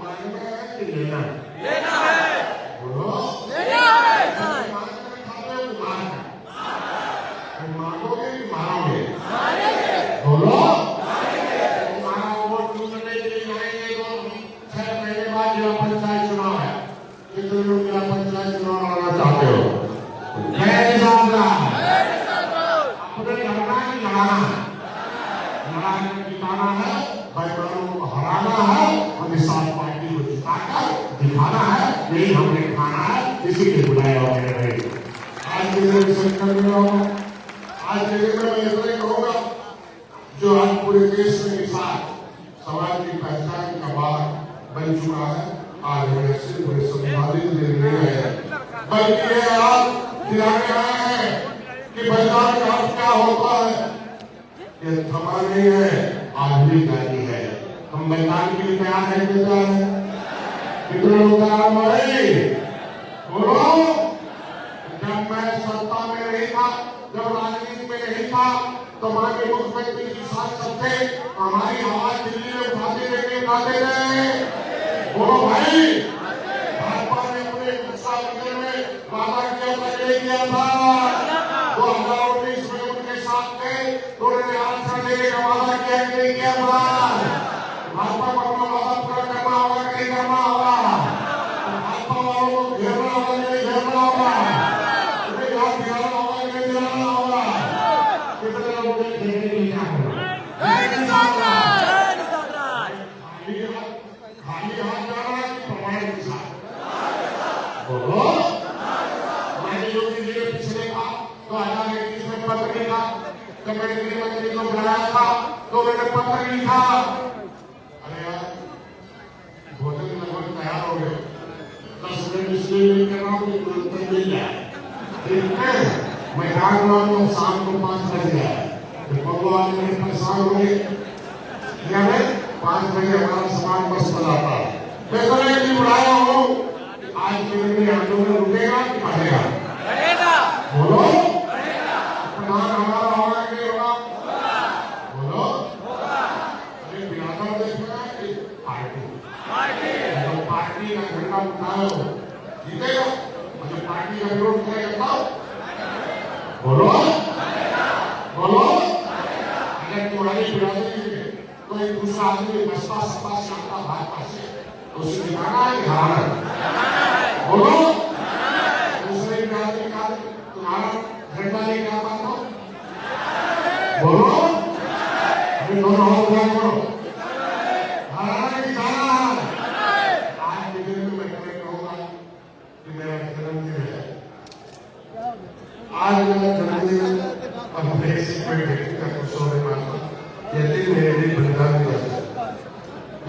मांगना है कि लेना है? बोलो मांगोगे कि मारोगे? बोलो तुम्हारा वोट लूटने के लिए आएंगे तो 6 महीने बाद जिला पंचायत चुनाव है। कितने लोग जिला पंचायत चुनाव लड़ना चाहते हो? अपने लड़ना है लड़ाना है? लड़ाना जिताना है, बैगनों को हराना है और निशान पार्टी को जिताकर दिखाना है। यही हमने खाना है, इसी के बुलाया हुआ है। आज के संकल्प में आज के दिन में इतना कहूँगा जो आज पूरे देश में मिसाल समाज की पहचान का बात बन चुका है। आज हमें सिर्फ संवादित निर्णय है बल्कि ये आज दिलाने आए हैं कि बलिदान का अर्थ क्या होता है। ये थमा नहीं है, आज भी जारी है। हम बलिदान के लिए तैयार है कि तैयार है? कितने लोग तैयार भाई? बोलो। जब मैं सत्ता में नहीं था, जब राजनीति में नहीं था तो माननीय मुख्यमंत्री जी सांसद थे, हमारी आवाज दिल्ली में उठाते थे। बोलो भाई भाजपा ने अपने गुस्सा मंदिर में वादा किया था कि किया था 2019 में उनके साथ थे तो उन्होंने आरक्षण देने का वादा किया कि नहीं किया था? भाजपा को अपना वादा पूरा करना होगा कि नहीं करना होगा? भाजपा वालों को घेरना होगा कि नहीं घेरना होगा? जब मैंने गृहमंत्री को बुलाया था तो मैंने पत्र लिखा। अरे यार भोजन लगभग तैयार हो गए, 10 मिनट इसलिए नहीं कर रहा हूँ तुरंत मिल जाए। ठीक है मैं रात को शाम को 5 बजे आया भगवान मेरे परेशान हो गए। 5 बजे हमारा समाज बस बजाता है। मैं तो नहीं बुलाया हूँ। आज के दिन में आंदोलन रुकेगा कि बढ़ेगा? बोलो प्रधान हमारा होगा कि नहीं होगा? बोलो अरे बिरादर देखना कि पार्टी तो पार्टी का झंडा उठाओ जीतेगा और जो पार्टी का विरोध करेगा तब बोलो बोलो। अगर तुम्हारी बिरादरी में कोई दूसरा आदमी बसपा सपा से आता भाजपा से तो उसे दिखाना है कि हराना है? बोलो दूसरे बिरादरी का तुम्हारा झंडा लेके आता था? बोलो अभी दोनों हाथ उठा करो। हराना की जाना है। आज के दिन में मैं कहूँगा कि मेरा जन्मदिन है। आज मेरा जन्मदिन और मेरे में व्यक्तिगत खुश होने वाला यह दिन मेरे लिए बलिदान दिवस है।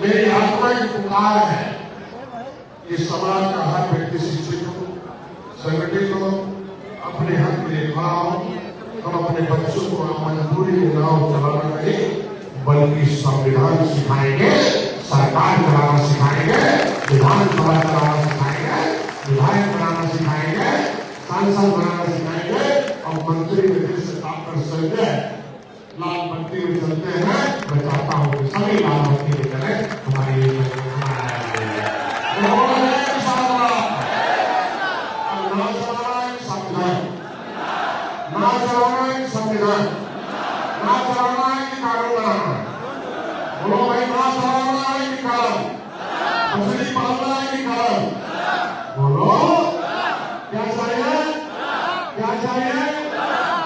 मेरी आत्मा की पुकार है कि समाज का हर व्यक्ति शिक्षित हो, संगठित हो, अपने हक के लिए खड़ा हो। हम अपने बच्चों को मजबूरी में नाव चलाना नहीं बल्कि संविधान सिखाएंगे, सरकार चलाना सिखाएंगे, विधानसभा चलाना सिखाएंगे, विधायक बनाना सिखाएंगे, सांसद बनाना सिखाएंगे और मंत्री से डॉक्टर संजय लाल बत्ती में चलते हैं। मैं चाहता हूँ कि सभी लाल बत्ती में चले। हमारी संविधान ना चलाना है कि कानून बनाना है? बोलो भाई ना चलाना है कि कानून? चाहिए?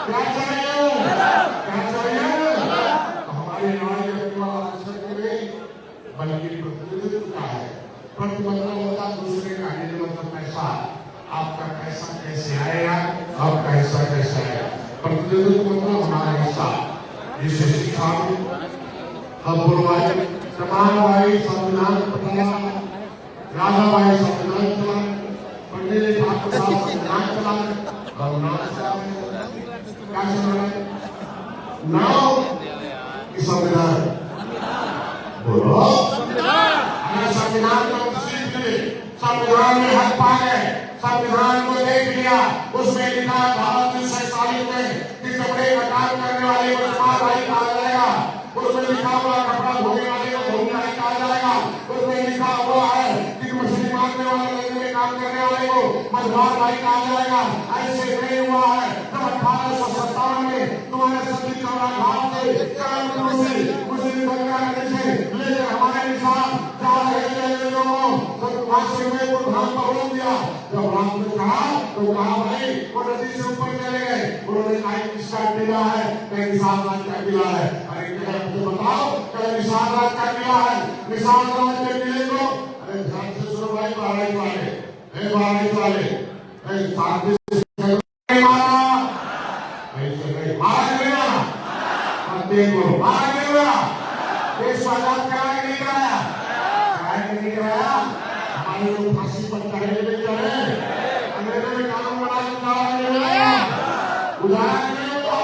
क्या चाहिए? क्या चाहिए? तो हमारी लड़ाई केवल आरक्षण की नहीं बल्कि प्रतिनिधित्व का है। प्रतिबंध होता दूसरे का, ये मतलब पैसा। आपका पैसा कैसे आएगा, आपका हिस्सा कैसे आएगा? प्रतिनिधित्व मतलब हमारा हिस्सा। इसे शिक्षा में हम बुलवाई तमाम भाई संविधान बताया, राजा भाई संविधान चला, पंडित ठाकुर साहब संविधान चला, भगवान साहब क्या चला? नाउ की संविधान बोलो, हमें संविधान को सीख लिए, संविधान में हक पा गए, संविधान को देख लिया, उसमें लिखा भारत 1947 में कि कपड़े का काम करने वाले को समाज भाई कहा जाएगा, उसमें लिखा हुआ कपड़ा धोने वाले को धोने भाई कहा जाएगा, उसमें लिखा हुआ है कि मछली मारने वाले में काम करने वाले को मछुआर भाई कहा जाएगा। ऐसे नहीं हुआ है। जब 1857 में तुम्हारे सती चौरा घाट से कानपुर से मुस्लिम बंगाल से लेकर हमारे निशान जा रहे लोगों फांसी में को धाम पर रोक दिया। जब राम ने कहा तो कहा भाई वो नदी से ऊपर चले गए, उन्होंने कहा किसका किला है, कहीं निशान राज का किला है। अरे मुझे बताओ कहीं निशान राज का किला है, निशान राज के किले को अरे ध्यान से सुनो भाई, बारिश वाले शांति से मारा ऐसे नहीं मारा गया, देखो मारा गया, देश को आजाद कराया नहीं कराया, कराया नहीं कराया। हमारे लोग फांसी पर चढ़े नहीं चढ़े, अंग्रेजों ने कानून बना उजाड़ा नहीं हुआ।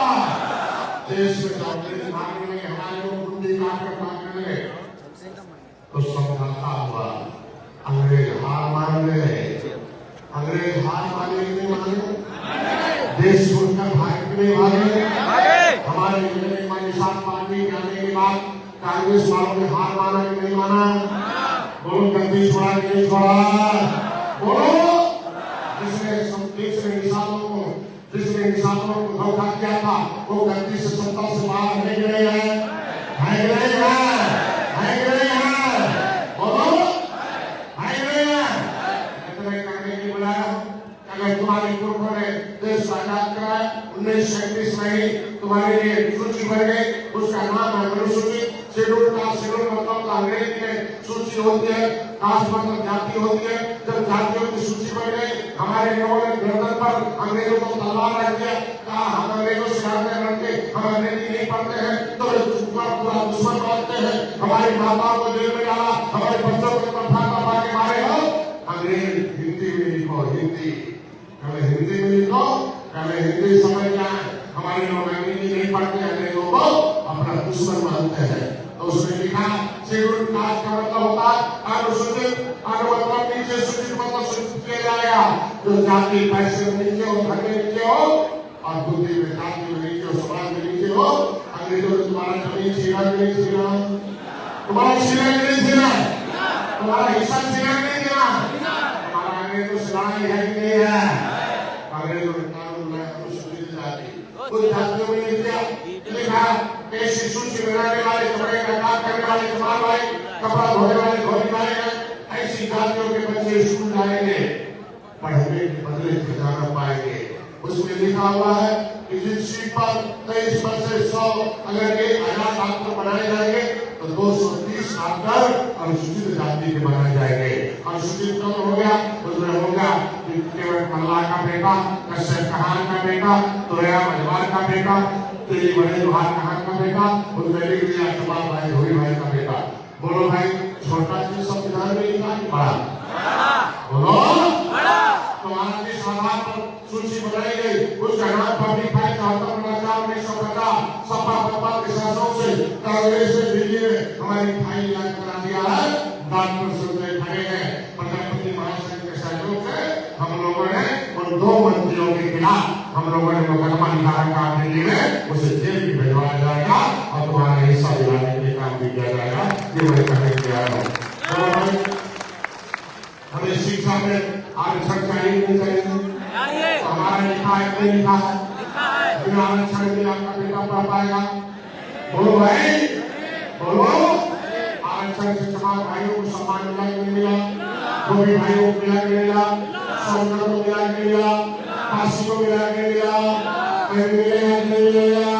देश में अंग्रेज मारने लगे, हमारे लोग कुंडी काट कर मारने लगे, तो समझौता हुआ। अंग्रेज हार मान गए, अंग्रेज हार माने नहीं माने, देश छोड़कर भाग नहीं भागे। हमारे निशान पार्टी जाने के बाद कांग्रेस वालों ने हार माना कि नहीं माना? बोलो गद्दी छोड़ा कि नहीं छोड़ा? बोलो जिसने निशानों को धोखा किया था वो गद्दी से सत्ता से बाहर नहीं गए हैं, नहीं गए हैं, नहीं गए हैं, बोलो नहीं गए हैं। इतने करने की बुलाया, अगर तुम्हारे पुरखों ने देश आजाद कराया 1937 में ही तुम्हारे लिए सूची बन गई, उसका नाम है अनुसूचित शेड्यूल कास्ट। शेड्यूल मतलब अंग्रेजी में सूची होती है, कास्ट मतलब जाति होती है। जब जातियों की सूची बन गई, हमारे लोगों ने गर्दन पर अंग्रेजों को तलवार रख दिया, कहा हम अंग्रेजों से लड़के हम अंग्रेजी नहीं पढ़ते हैं तो पूरा दुश्मन बनते हैं, हमारी माताओं को जेल में डाला, हमारे बच्चों को तनख्वाह के मारे हो। अंग्रेज हिंदी में लिखो, हिंदी हिंदी में लिखो, पहले हिंदी समझ जाए। हमारे लोग अंग्रेजी नहीं पढ़ते, अंग्रेजों को अपना दुश्मन मानते हैं। तो उसने लिखा शेड्यूल कास्ट का मतलब होता है अनुसूचित, मतलब नीचे सूचित मतलब सूचित किया जाएगा जो जाति पैसे में नीचे हो, घर में नीचे हो और बुद्धि में जाति में नीचे हो, समाज में नीचे हो। अंग्रेजों ने तुम्हारा जमीन छीना नहीं छीना, तुम्हारा छीना नहीं छीना, तुम्हारा हिस्सा छीना नहीं छीना, तुम्हारा अंग्रेजों से लड़ाई है कि नहीं है? अंग्रेजों ने कानून लाया अनुसूचित जाति, उस जातियों में लिखा ऐसी सूची बनाने वाले, कपड़े का काम करने वाले कुमार भाई, कपड़ा धोने वाले धोनी भाई हैं, ऐसी जातियों के बच्चे स्कूल जाएंगे, पढ़ने के बदले खजाना पाएंगे। उसमें लिखा हुआ है कि जिस सीट पर 23 पर से 100 अगर के आजाद डॉक्टर बनाए जाएंगे तो 230 डॉक्टर अनुसूचित जाति के बनाए जाएंगे। अनुसूचित कौन हो गया? उसमें होगा केवल मल्ला का बेटा, कश्यप कहान का बेटा, तोया मजवार का बेटा, तेरी बड़े लोहार कहान का बेटा, उसमें लिख दिया कमाल भाई धोरी भाई का बेटा। बोलो भाई छोटा चीज संविधान में लिखा कि बड़ा? बोलो तुम्हारा जिस आधार पर सूची बनाई गई उसका नाम पब्लिक फाइल 74/1950 सपा बप्पा के शासनों से कांग्रेस ने दिल्ली में हमारी फाइल याद करा दिया है। डॉक्टर संजय खड़े हैं, प्रधानमंत्री महासंघ के सहयोग से हम लोगों ने उन 2 मंत्रियों के खिलाफ हम लोगों ने मुकदमा लिखा रखा दिल्ली में, उसे जेल भी भिजवाया जाएगा और तुम्हारा हिस्सा दिलाने के लिए काम भी किया जाएगा। ये मैं कहने के लिए आया हूँ। हमें शिक्षा में आरक्षण चाहिए नहीं चाहिए? हमारा लिखा है नहीं लिखा है? बिना आरक्षण के आपका बेटा पढ़ पाएगा? बोलो भाई, बोलो आरक्षण से समाज भाइयों को सम्मान मिला कि नहीं मिला? गोभी भाइयों को मिला कि नहीं मिला? सोनकर को मिला कि नहीं मिला? काशी को मिला के लिया, कहीं मिले हैं नहीं लिया,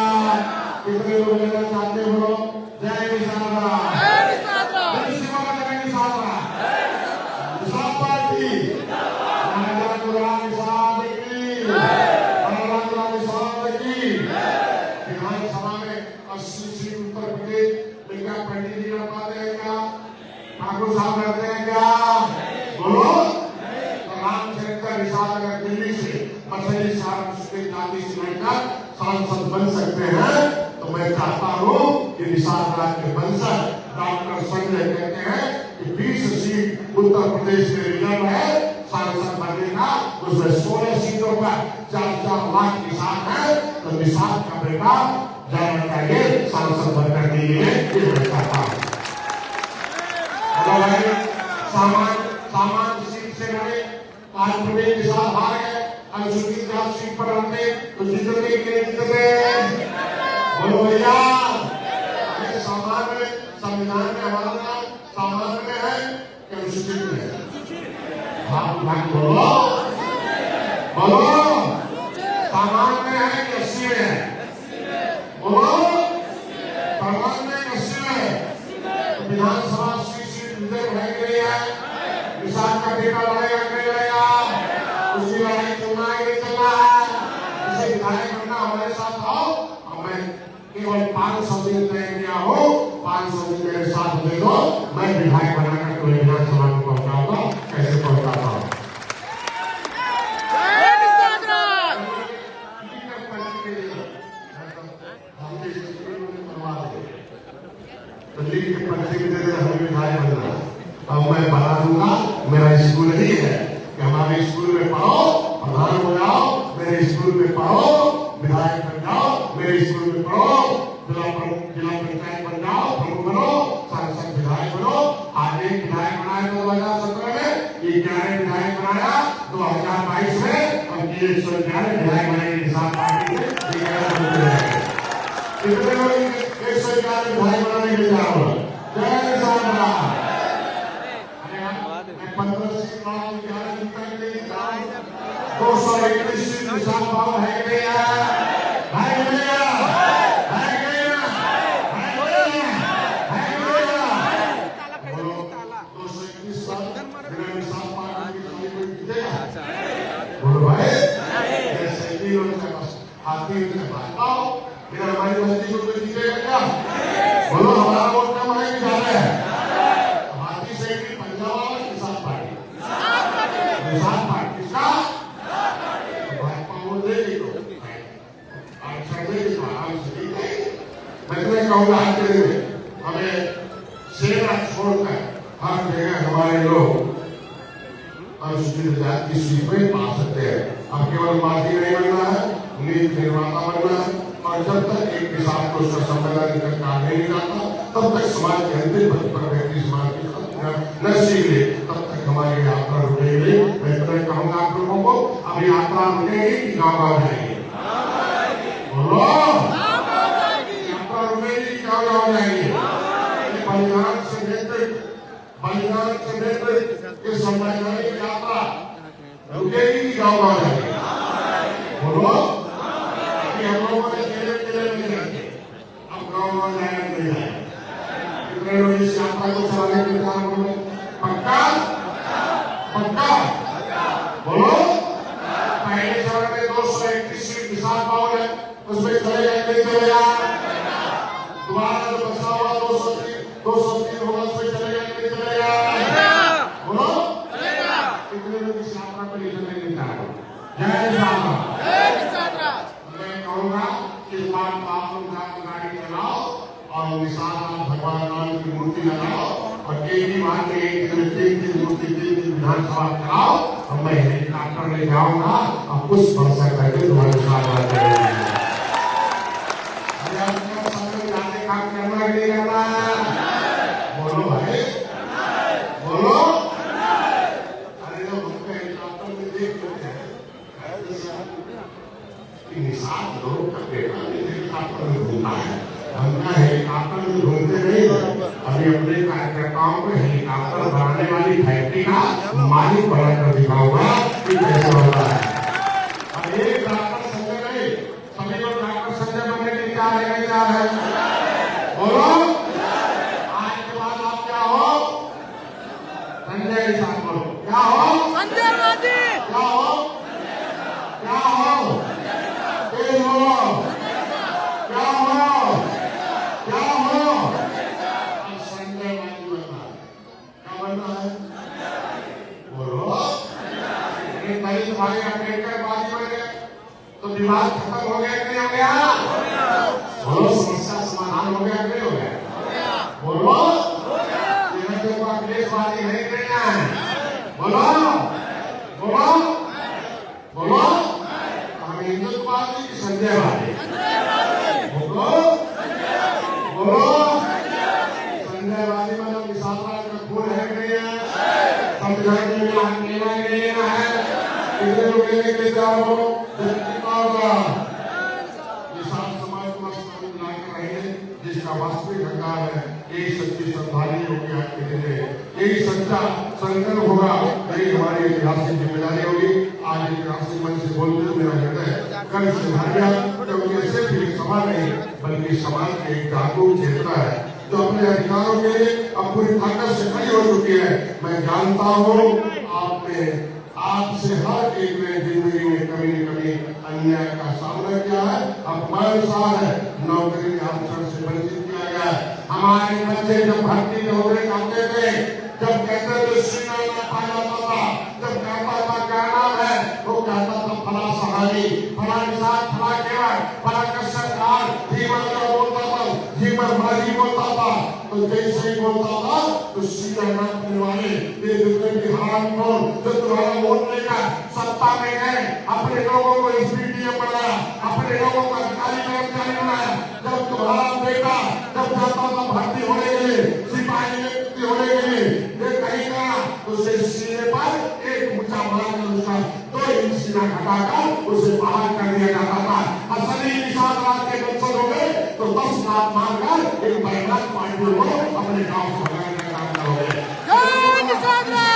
कितने लोग लेना चाहते हो? जय निशाना, जय निशाना, जय निशाना, निशान पार्टी, महाराजा गुलाम निशान की, महाराजा गुलाम निशान की। विधानसभा में 80 सीट उत्तर प्रदेश लिंगा पंडित जी कर पाते हैं क्या? ठाकुर साहब करते हैं क्या? बोलो। रामचरित्र निषाद अगर दिल्ली से मछली साहब जाति से लेकर सांसद बन सकते हैं तो मैं चाहता हूँ कि निषाद राज के वंशज डॉक्टर संजय कहते हैं कि 20 सीट उत्तर प्रदेश में रिजर्व है सांसद बनने का, उसमें 16 सीटों पर 4-4 लाख निषाद है, तो निषाद का बेटा जाना चाहिए सांसद बनने के लिए, ये मैं चाहता हूँ। सामान्य सीट से लड़े, आज प्रदेश निषाद हार गए, अनुसूचित जाति सीट पर रहते तो जीतते कि नहीं जीतते? बोलो भैया। सामान्य संविधान में हमारा नाम सामान्य में है कि अनुसूचित में है? बोलो बोलो। सामान्य में है कि 80 में है? बोलो। सामान्य में 80 में है। विधानसभा सीट रिजर्व है कि नहीं है? निषाद का बेटा लड़ेगा कि नहीं लड़ेगा? उसकी लड़ाई चलना है कि चलना है? इसे विधायक बनना हमारे साथ आओ, और मैं केवल 500 दिन तय किया हो, 500 दिन मेरे साथ दे दो, मैं विधायक बनाकर तुम्हें विधानसभा में पहुंचाऊंगा। कैसे पहुंचाता हूँ? दिल्ली के पर्चे के जरिए हमें विधायक बनना, अब मैं बना दूंगा। मेरा स्कूल ही है कि हमारे स्कूल में पढ़ो, प्रधान हो जाओ, मेरे स्कूल में पढ़ो, विधायक बन जाओ, मेरे स्कूल में पढ़ो, जिला पंचायत बन जाओ, प्रमुख बनो, सांसद विधायक बनो। आज एक विधायक बनाया 2017 में, 11 विधायक बनाया 2022 में, अब ये 111 विधायक बनाएंगे निषाद पार्टी में। कितने लोग 111 विधायक बनाने के लिए जा रहा हूँ? जय निषाद। मैं 15 सीट 11 जीता के लिए 221 सीट निषाद बाबू है कि नहीं है? हमारी बस्ती को कोई जीतेगा क्या? बोलो। हमारा वोट कम है कि ज्यादा है? हाथी से पंजाब वाला निषाद पार्टी, निषाद पार्टी किसका? भाजपा वोट देगी तो अक्सर देगी, आराम से देगी। मैं तुम्हें कहूँगा हमें सेना छोड़कर हर जगह हमारे लोग अनुसूचित जाति की सीट में पा सकते हैं। अब केवल पार्टी नहीं बनना है, नीति निर्माता बनना है, और जब तक एक किसान को उसका संविधान का कार्य नहीं जाता, तब तक समाज के अंतिम पद पर व्यक्ति समाज की न सीख ले, तब तक हमारी यात्रा रुकेगी। मैं तुम्हें कहूँगा आप लोगों को, अब यात्रा रुकेगी कि गाँव गाँव जाएगी? बोलो। यात्रा रुकेगी कि गाँव गाँव जाएगी? बलिदान से नेतृत्व इस संवैधानिक यात्रा रुकेगी कि गाँव गाँव जाएगी? बोलो। हम लोगों ने किले में जाएंगे, अब गाँव गाँव जाएगा नहीं जाएगा? कितने लोग इस यात्रा को चलाने के लिए बोलो? पक्का पक्का? बोलो। पहले चरण में 231 सीट निषाद पाओ है, उसमें चलेगा नहीं चलेगा? दोबारा जो बचा हुआ 203 होगा, उसमें चलेगा नहीं चलेगा? बोलो। कितने लोग इस यात्रा पर निकलने नहीं जा रहे? जय निषाद। मैं कहूँगा कि इस बार आप लोग गाड़ी चलाओ और निषाद भगवान राम की मूर्ति लगाओ, और एक ही बार में एक दिन 3 मूर्ति 3 दिन विधानसभा कराओ, और मैं हेलीकॉप्टर ले जाऊंगा और पुष्प वर्षा करके तुम्हारे साथ करेंगे। काम करना नहीं करना? बोलो भाई, बोलो। अरे जब हमको हेलीकॉप्टर में देख लेते हैं निषाद लोग का बेटा हेलीकॉप्टर में घूमना है, हमका हेलीकॉप्टर में घूमते नहीं। अभी अपने कार्यकर्ताओं को हेलीकॉप्टर बनाने वाली फैक्ट्री का मालिक बनाकर दिखाऊंगा कि कैसे होता है। आदिवासी मतलब किसान राज का खून है कि नहीं है? संविधान में मिला नहीं है। कितने लोग लेने के लिए तैयार हो? कितना होगा? किसान समाज को मजबूत लाकर रहे जिसका वास्तविक हकदार है। यही सच्ची श्रद्धांजलि होगी आज के दिन, यही सच्चा संकल्प होगा, यही हमारी ऐतिहासिक जिम्मेदारी होगी। आज ऐतिहासिक मन से बोलते हुए मेरा हृदय कल से भर गया, क्योंकि सिर्फ एक सभा नहीं बल्कि समाज की एक जागरूक चेतना है जो अपने अधिकारों के लिए अब पूरी ताकत से खड़ी हो चुकी है। मैं जानता हूँ आपसे हर एक ने जिंदगी में कभी न कभी अन्याय का सामना किया है, अपमान सहा है, नौकरी के अवसर से वंचित किया गया है। हमारे बच्चे जब भर्ती नौकरी करते थे, जब कहते थे सीना में पा जाता था, जब कहता था क्या नाम है, वो कहता था फला सहानी, फला निशान, फला केवल, फला कश्यपकार, जीवन का बोलता था, जीवन भाजी बोलता था। तो जैसे ही बोलता था तो सीधा नापने वाले ये जितने भी हाथ को जो तुम्हारा वोट लेकर सत्ता में गए, अपने लोगों को एसपीडीएम बनाया, अपने लोगों को अधिकारी कर्मचारी बनाया। जब तुम्हारा बेटा जब जाता था भर्ती होने के लिए, सिपाही नियुक्ति होने के लिए, ये कहीं का तो उसे सीने पर एक ऊंचा बनाकर उसका 2 इंच सीना घटाकर उसे बाहर कर दिया जाता था। असली किसान राज के वंशज हो गए तो 10 लाख मांगकर एक बैठक पार्टी को अपने गांव से भगाने का काम करोगे। जय किसान राज।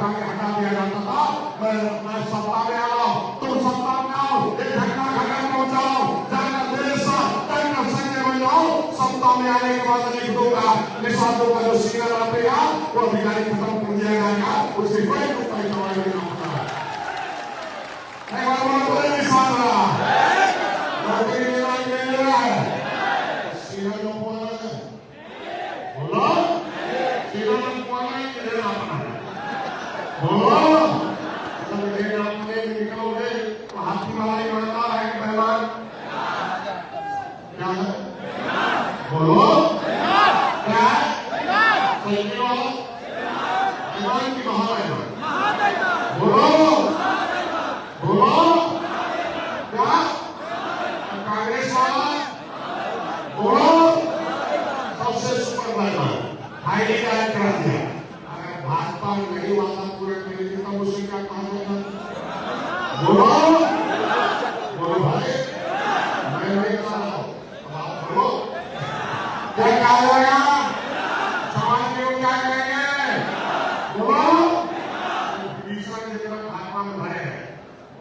हटा दिया जाता था। मैं सत्ता में आ रहा हूँ, तुम सत्ता में आओ, एक घटना घर पहुंचाओ, जाकर देश टैंकर संजय बन जाओ। सत्ता में आने के बाद लिख दूंगा, निशानों का जो सीना नापेगा वो अधिकारी खत्म कर दिया जाएगा, उसे कोई रुपये कमाई नहीं होता। निशान नौकरी लेना है, सीना लो बोलो, सीना लो लेना अपना बोलो। जब मेरे अपने निकलोगे तो हाथी वाला ही बनता है कि मेहमान क्या है? बोलो क्या है? साइकिल वाला मेहमान की महाराज बोलो बोलो क्या? कांग्रेस वाला बोलो सबसे सुपर मेहमान हाईली गायब करा दिया। भाजपा नहीं वादा पूरा करेगी तब उसे क्या कहा जाएगा? बोलो बोलो भाई, मैं नहीं कह रहा हूँ, आप बोलो क्या कहा जाएगा? समाज के लोग क्या करेंगे? बोलो विभीषण जितना भाजपा में भरे हैं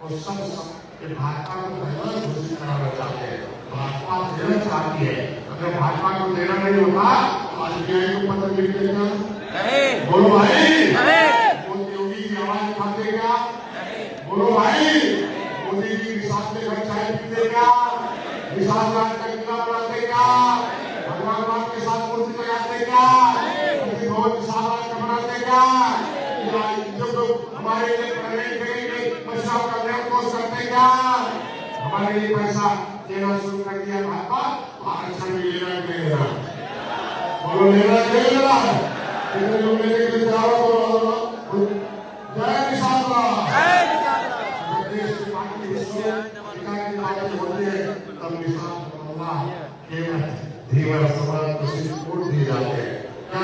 वो सब भाजपा को पहले घोषित कराना चाहते हैं। भाजपा देना चाहती है, अगर भाजपा को देना नहीं होता तो आज को पत्र लिख देगा। बोलो भाई, मोदी योगी की आवाज उठाते क्या? बोलो भाई, मोदी जी किसान के घर चाय पीते क्या? किसान राज का किला बनाते क्या? भगवान राम के साथ मूर्ति लगाते क्या? किसान राज का बनाते क्या? जब हमारे लिए बचाव का निर्कोष करते क्या? हमारे लिए पैसा देना शुरू कर दिया भाजपा, आरक्षण भी लेना देना, बोलो लेना देना। कितने लोग लेने के लिए तैयार हो? जय किसान राज। देश की पार्टी की पार्टी होती है तब किसान केवल धीवर समाज को सिर्फ वोट दिए जाते हैं। क्या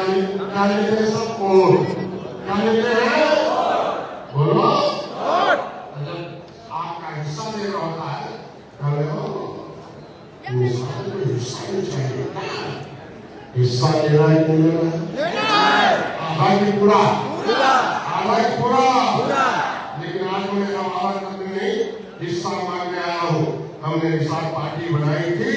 लेते हैं? सब वोट। क्या लेते हैं? बोलो आपका हिस्सा दे रहा होता है, हिस्सा नहीं चाहिए, हिस्सा लेना है कि लेना है? आबादी पूरा, आबादी पूरा। लेकिन आज मैं आवाज करने नहीं, हिस्सा मांगने आया हूँ। हमने निशान पार्टी बनाई थी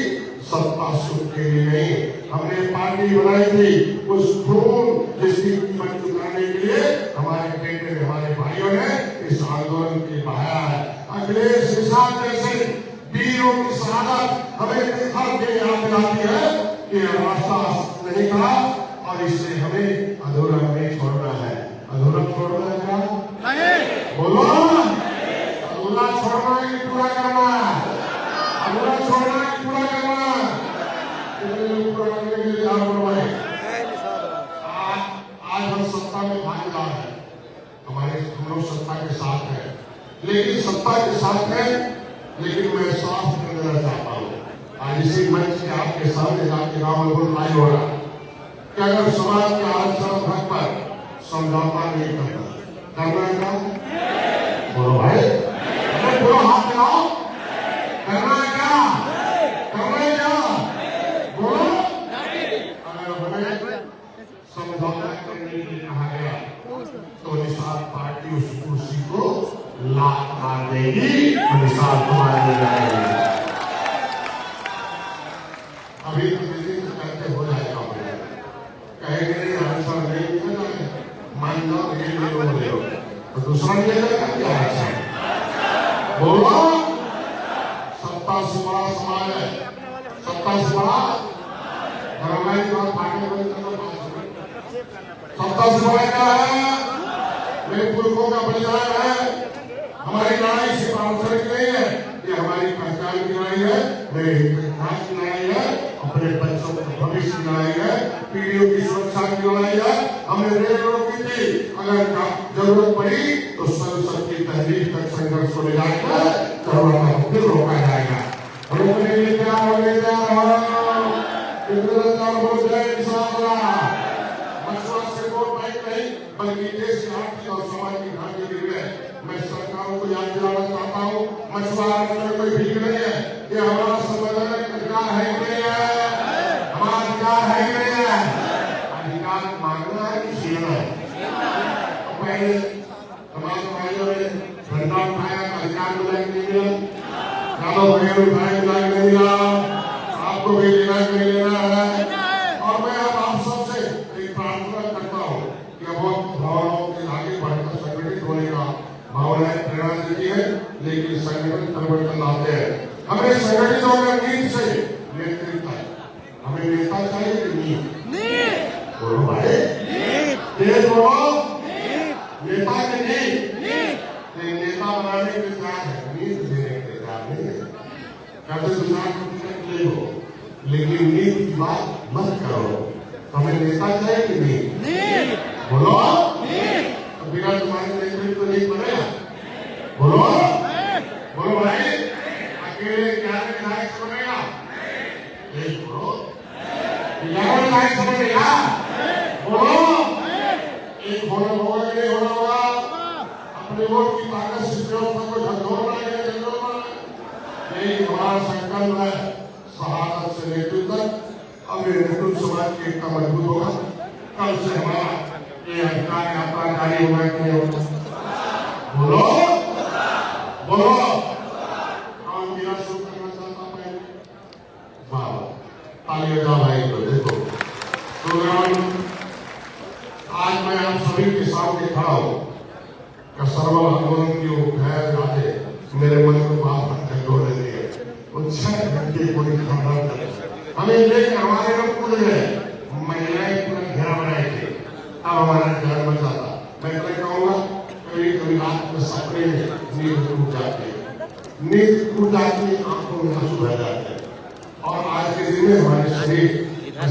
सत्ता सुख के लिए नहीं, हमने पार्टी बनाई थी उस खून जिसकी कीमत चुकाने के लिए हमारे बेटे हमारे भाइयों ने इस आंदोलन के बहाया है। अखिलेश निशान जैसे वीरों की शहादत हमें हर दिन याद दिलाती है कि रास्ता नहीं था और इससे हमें अधूरा नहीं छोड़ना है। अधूरा छोड़ना है क्या? नहीं। बोलो अधूरा छोड़ना है कि पूरा करना है? अधूरा छोड़ना है कि पूरा करना है? पूरा करने के लिए तैयार करवाए। आज हम सत्ता में भागीदार हैं, हम लोग सत्ता के साथ हैं, लेकिन सत्ता के साथ है, लेकिन मैं साफ देना चाहता हूँ। आज इसी मंच के आपके सामने आपके गाँव में बुलाई हो रहा कि अगर समाज के आरक्षण हक पर समझौता नहीं करना, करना क्या? बोलो भाई, बोलो, हाथ मिलाओ। करना क्या? करना क्या? बोलो। अगर हमें समझौता करने के लिए कहा गया तो निषाद पार्टी उस कुर्सी को लात मार देगी, निषाद मारने जाएगी। अभी तो दिल्ली से कहते हो जाएगा, कहेंगे आरक्षण नहीं मिला, मान लो ये ले लो, तो दूसरा मिलेगा क्या आरक्षण? बोलो। सत्ता से बड़ा समाज है, सत्ता से बड़ा हमारी बात भागने वाले सत्ता से बड़ा क्या है? मेरे पुरखों का बलिदान है। हमारी लड़ाई सिर्फ आरक्षण की नहीं है, ये हमारी पहचान की लड़ाई है, मेरे इतिहास की लड़ाई है, अपने बच्चों के भविष्य की लड़ाई है, पीढ़ियों की सुरक्षा की लड़ाई है। हमने रेल रोकी थी, अगर जरूरत पड़ी तो संसद की तहरीर तक संघर्ष को ले जाकर जरूरत फिर रोका जाएगा। रोकने के लिए क्या हो गया? मशवरा से वोट बैंक नहीं बल्कि देश की आर्थिक और समाज की ढांचे के लिए मैं सरकारों को याद दिलाना चाहता हूँ, मशवरा में कोई भीख नहीं है, ये हमारा संवैधानिक अधिकार है कि नहीं है? हमारा अधिकार है कि नहीं है? अधिकार मांगना है कि छीनना है? पहले तमाम भाइयों ने झंडा उठाया, अधिकार मिला कि नहीं मिला? यादव भैया उठाया, मिला कि नहीं मिला? आपको भी लेना कि नहीं लेना है? और मैं अब आप सबसे एक प्रार्थना करता हूँ कि अब भावनाओं के आगे बढ़कर संगठित होने का भावनाएं प्रेरणा देती है, लेकिन संगठन परिवर्तन लाते हैं। हमें संगठित होकर नींद से नेतृत्व है। हमें नेता चाहिए कि नींद? बोलो भाई, तेज बोलो। नेता की नींद, नेता बनाने के तैयार है, नींद देने के तैयार नहीं है। कहते गुजरात को टिकट ले लो, लेकिन नींद की बात मत करो। हमें नेता चाहिए कि नहीं? बोलो। तो बिना तुम्हारे नेतृत्व नहीं बनेगा। बोलो, बोलो भाई, अकेले क्या विधायक बनेगा? नहीं बोलो, विधायक बनेगा। बोलो, एक होना होगा कि नहीं होना होगा? अपने वोट की ताकत से व्यवस्था को झकझोर बनाएंगे, झकझोर बनाएंगे। यही हमारा संकल्प है, शहादत से नेतृत्व। अब ये नेतृत्व समाज की एकता मजबूत होगा। कल से हमारा ये अधिकार यात्रा जारी होगा कि नहीं होगा? बोलो, बोलो। काम किया शुरू करना चाहता पहले? वाह, ताली बजा भाई को। देखो प्रोग्राम आज मैं आप सभी के सामने खड़ा हूँ कि सर्व आंदोलन की वो खैर आते मेरे मन को बात झकझोरने दिए। वो 6 घंटे कोई खड़ा कर हमें लेकर हमारे लोग कूद गए, महिलाएं पूरा घेरा बनाए थे, अब हमारा घर बचा था। मैं तो कहूँगा कभी कभी रात में सपने में नींद टूट जाती है, नींद टूट जाती है, आंखों में आंसू बह जाते हैं। और आज के दिन में हमारे शरीर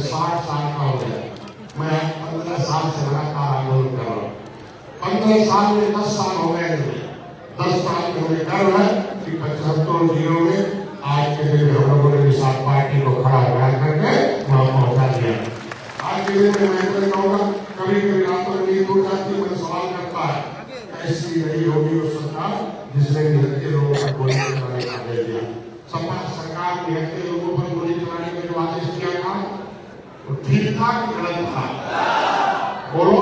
60 साल का हो गया। मैं 15 साल से लगातार आंदोलन कर रहा हूँ। 15 साल में 10 साल हो गए, 10 साल में हमें गर्व है कि 75 जिलों में आज के दिन में हम लोगों ने निषाद पार्टी को खड़ा करके वहां पहुंचा दिया। आज के दिन में मैं तो कहूँगा कभी कभी रातों में नींद उड़ जाती है, मुझे सवाल करता है ऐसी नहीं होगी वो सरकार जिसने निहत्थे लोगों पर गोली चलाने का दे दिया। सपा सरकार निहत्थे लोगों पर गोली चलाने का जो आदेश किया था वो ठीक था कि गलत था? बोलो,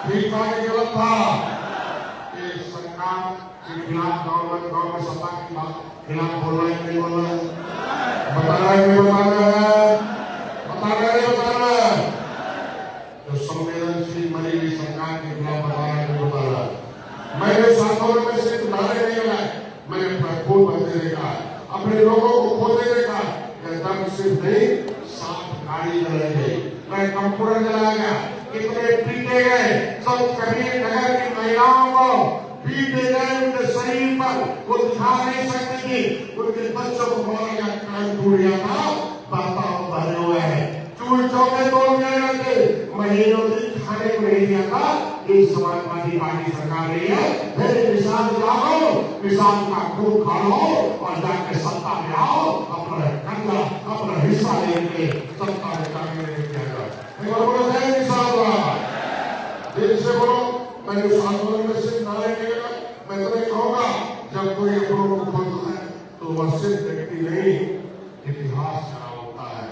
ठीक था कि गलत था? ये सरकार के खिलाफ गाँव में सपा की बात खिलाफ बोलना है नहीं बोलना है? बताना है नहीं बताना है? बताना है नहीं बताना है? जो संवेदनशील बनी हुई सरकार के खिलाफ बताना है नहीं बताना है? मैंने साथों में सिर्फ नारे नहीं लगाए, मैंने खून बनते देखा, अपने लोगों को खोते देखा। दम सिर्फ नहीं, साफ गाड़ी जलाई गई, मैं कंप्यूटर जलाया गया, कितने पीटे गए, सब कबीर नगर की महिलाओं को पीटे गए, उनके शरीर पर वो दिखा नहीं सकती थी, उनके बच्चों को मारा गया, कान टूट गया था, बर्ताव भरे हुए हैं, चूल चौके तोड़ गए थे, महीनों दिन खाने को नहीं दिया था। ये समाजवादी पार्टी सरकार नहीं है। निषाद लाओ, निषाद का खून खा लो और जाके सत्ता में सत्ता में काबिल नहीं किया जाए। एक बार बोलो जय किसान। दिल से बोलो। मैंने उस आंदोलन में सिर्फ नारे नहीं लगा। मैं तुम्हें कहूँगा जब कोई अपनों को खोलता है तो वह सिर्फ व्यक्ति नहीं इतिहास खड़ा होता है।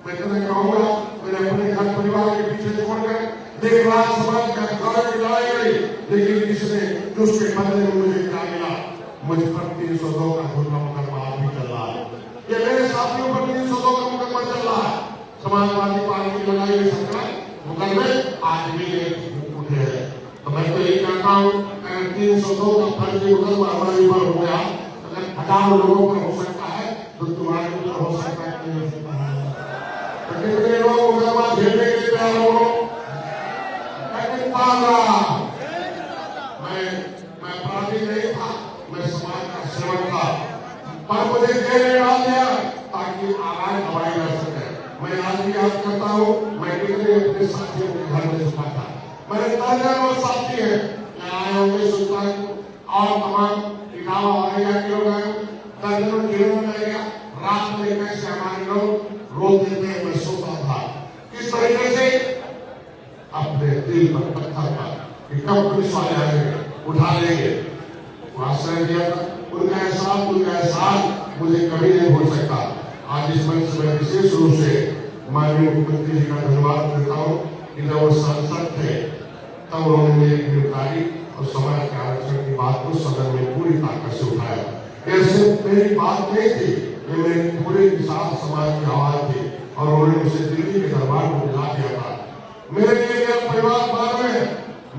मैं तुम्हें कहूँगा मैंने अपने घर परिवार के पीछे छोड़कर देख राज समाज का कार्य लड़ाई लड़ी, लेकिन इसने उसके बदले में मुझे क्या मिला? मुझ पर 302 का झूठा मुकदमा भी चल रहा है। ये मेरे साथियों पर 302 का मुकदमा चल रहा है। समाजवादी पार्टी की लगाई हुई सरकार मुकदमे आज भी उठे हैं। तो मैं तो ये कहता हूँ 302 का फर्जी मुकदमा हमारे ऊपर हो गया, अगर 1000 लोगों पर हो सकता है तो तुम्हारे ऊपर हो सकता है नहीं हो सकता है। तो कितने लोग मुकदमा झेलने के लिए तैयार हो? मैं अपराधी नहीं था, मैं समाज का सेवक था, पर मुझे जेल में डाल दिया ताकि आवाज दबाई जा सके। मैं आज भी याद करता हूँ मैं कितने अपने साथियों के घर में छुपा था। मेरे दर्जनों साथी हैं, आए होंगे सुल्तान और तमाम इटावा आएगा के लोग आए, दर्जनों जेलों में आएगा। रात में कैसे हमारे लोग रोते थे, मैं सोता था। किस तरीके से अपने दिल पर पत्थर पर कि कब पुलिस वाले आएंगे उठा लेंगे, आश्रय दिया था। उनका एहसास मुझे कभी नहीं भूल सकता। आज इस मंच से मैं विशेष रूप से माननीय मुख्यमंत्री जी का धन्यवाद देता हूँ कि जब वो सांसद थे तब उन्होंने मेरी गिरफ्तारी और समाज के आरक्षण की बात को सदन में पूरी ताकत से उठाया। यह सिर्फ मेरी बात नहीं थी, ये मेरे पूरे किसान समाज की आवाज थी और उन्होंने मुझे दिल्ली के दरबार को बुला दिया था। मेरे लिए मेरा परिवार बाद में,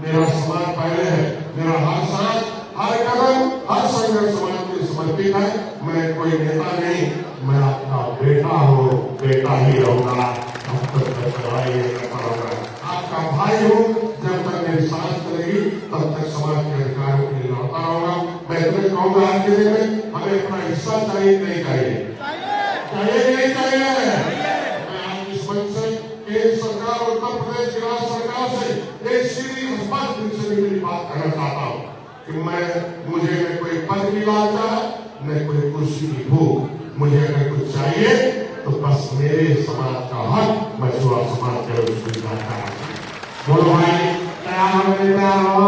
मेरा समाज पहले है। मेरा हर सांस, हर कदम, हर संघर्ष समाज के समर्पित है। मैं कोई नेता नहीं, मैं आपका बेटा हूँ, बेटा ही रहूंगा। अब तक लड़ाई करता रहूंगा, आपका भाई हूँ। जब तक मेरी सांस चलेगी तब तक समाज के अधिकारों के लिए लड़ता रहूंगा। मैं तुम्हें कहूँगा आज के दिन में हमें अपना हिस्सा चाहिए नहीं चाहिए, चाहिए नहीं चाहिए। मैं आज इस मंच से केंद्र सरकार, उत्तर प्रदेश की राज्य सरकार से एक सीधी स्पष्ट रूप से मेरी बात करना चाहता हूँ कि मुझे न कोई पद की लालसा, न कोई कुर्सी की भूख। मुझे अगर कुछ चाहिए तो बस मेरे समाज का हक मछुआ समाज के उसको बोलो भाई, तैयार हो?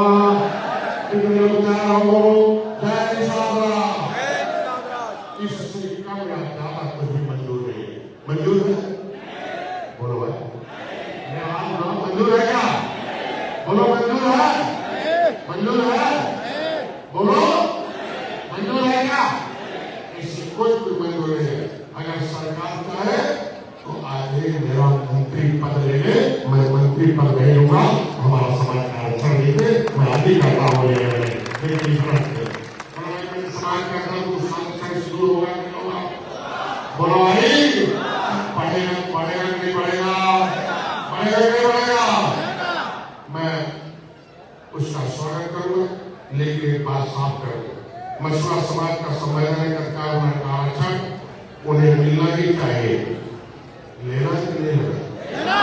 कितने लोग तैयार हो? जय किसान। इससे कम या ज्यादा कुछ मंजूर नहीं। मंजूर है? बोलो भाई, मंजूर है क्या? बोलो मंजूर है? मंजूर है? बोलो मंजूर है क्या? इससे कोई मंजूर नहीं है। अगर सरकार चाहे तो आगे मेरा मंत्री पद ले ले, मैं मंत्री पद नहीं लूंगा। हमारा समाज का आरक्षण देते मैं आदि करता हूँ, लेकिन समाज का आरक्षण शुरू होगा नहीं होगा? बोलो भाई, पढ़ेगा पढ़ेगा नहीं पढ़ेगा, पढ़ेगा नहीं पढ़ेगा? मैं उसका स्वागत करूंगा, लेकिन एक बात साफ करूंगा, मछुआ समाज का संवैधानिक अधिकार का आरक्षण उन्हें मिलना ही चाहिए। लेना कि नहीं लेना?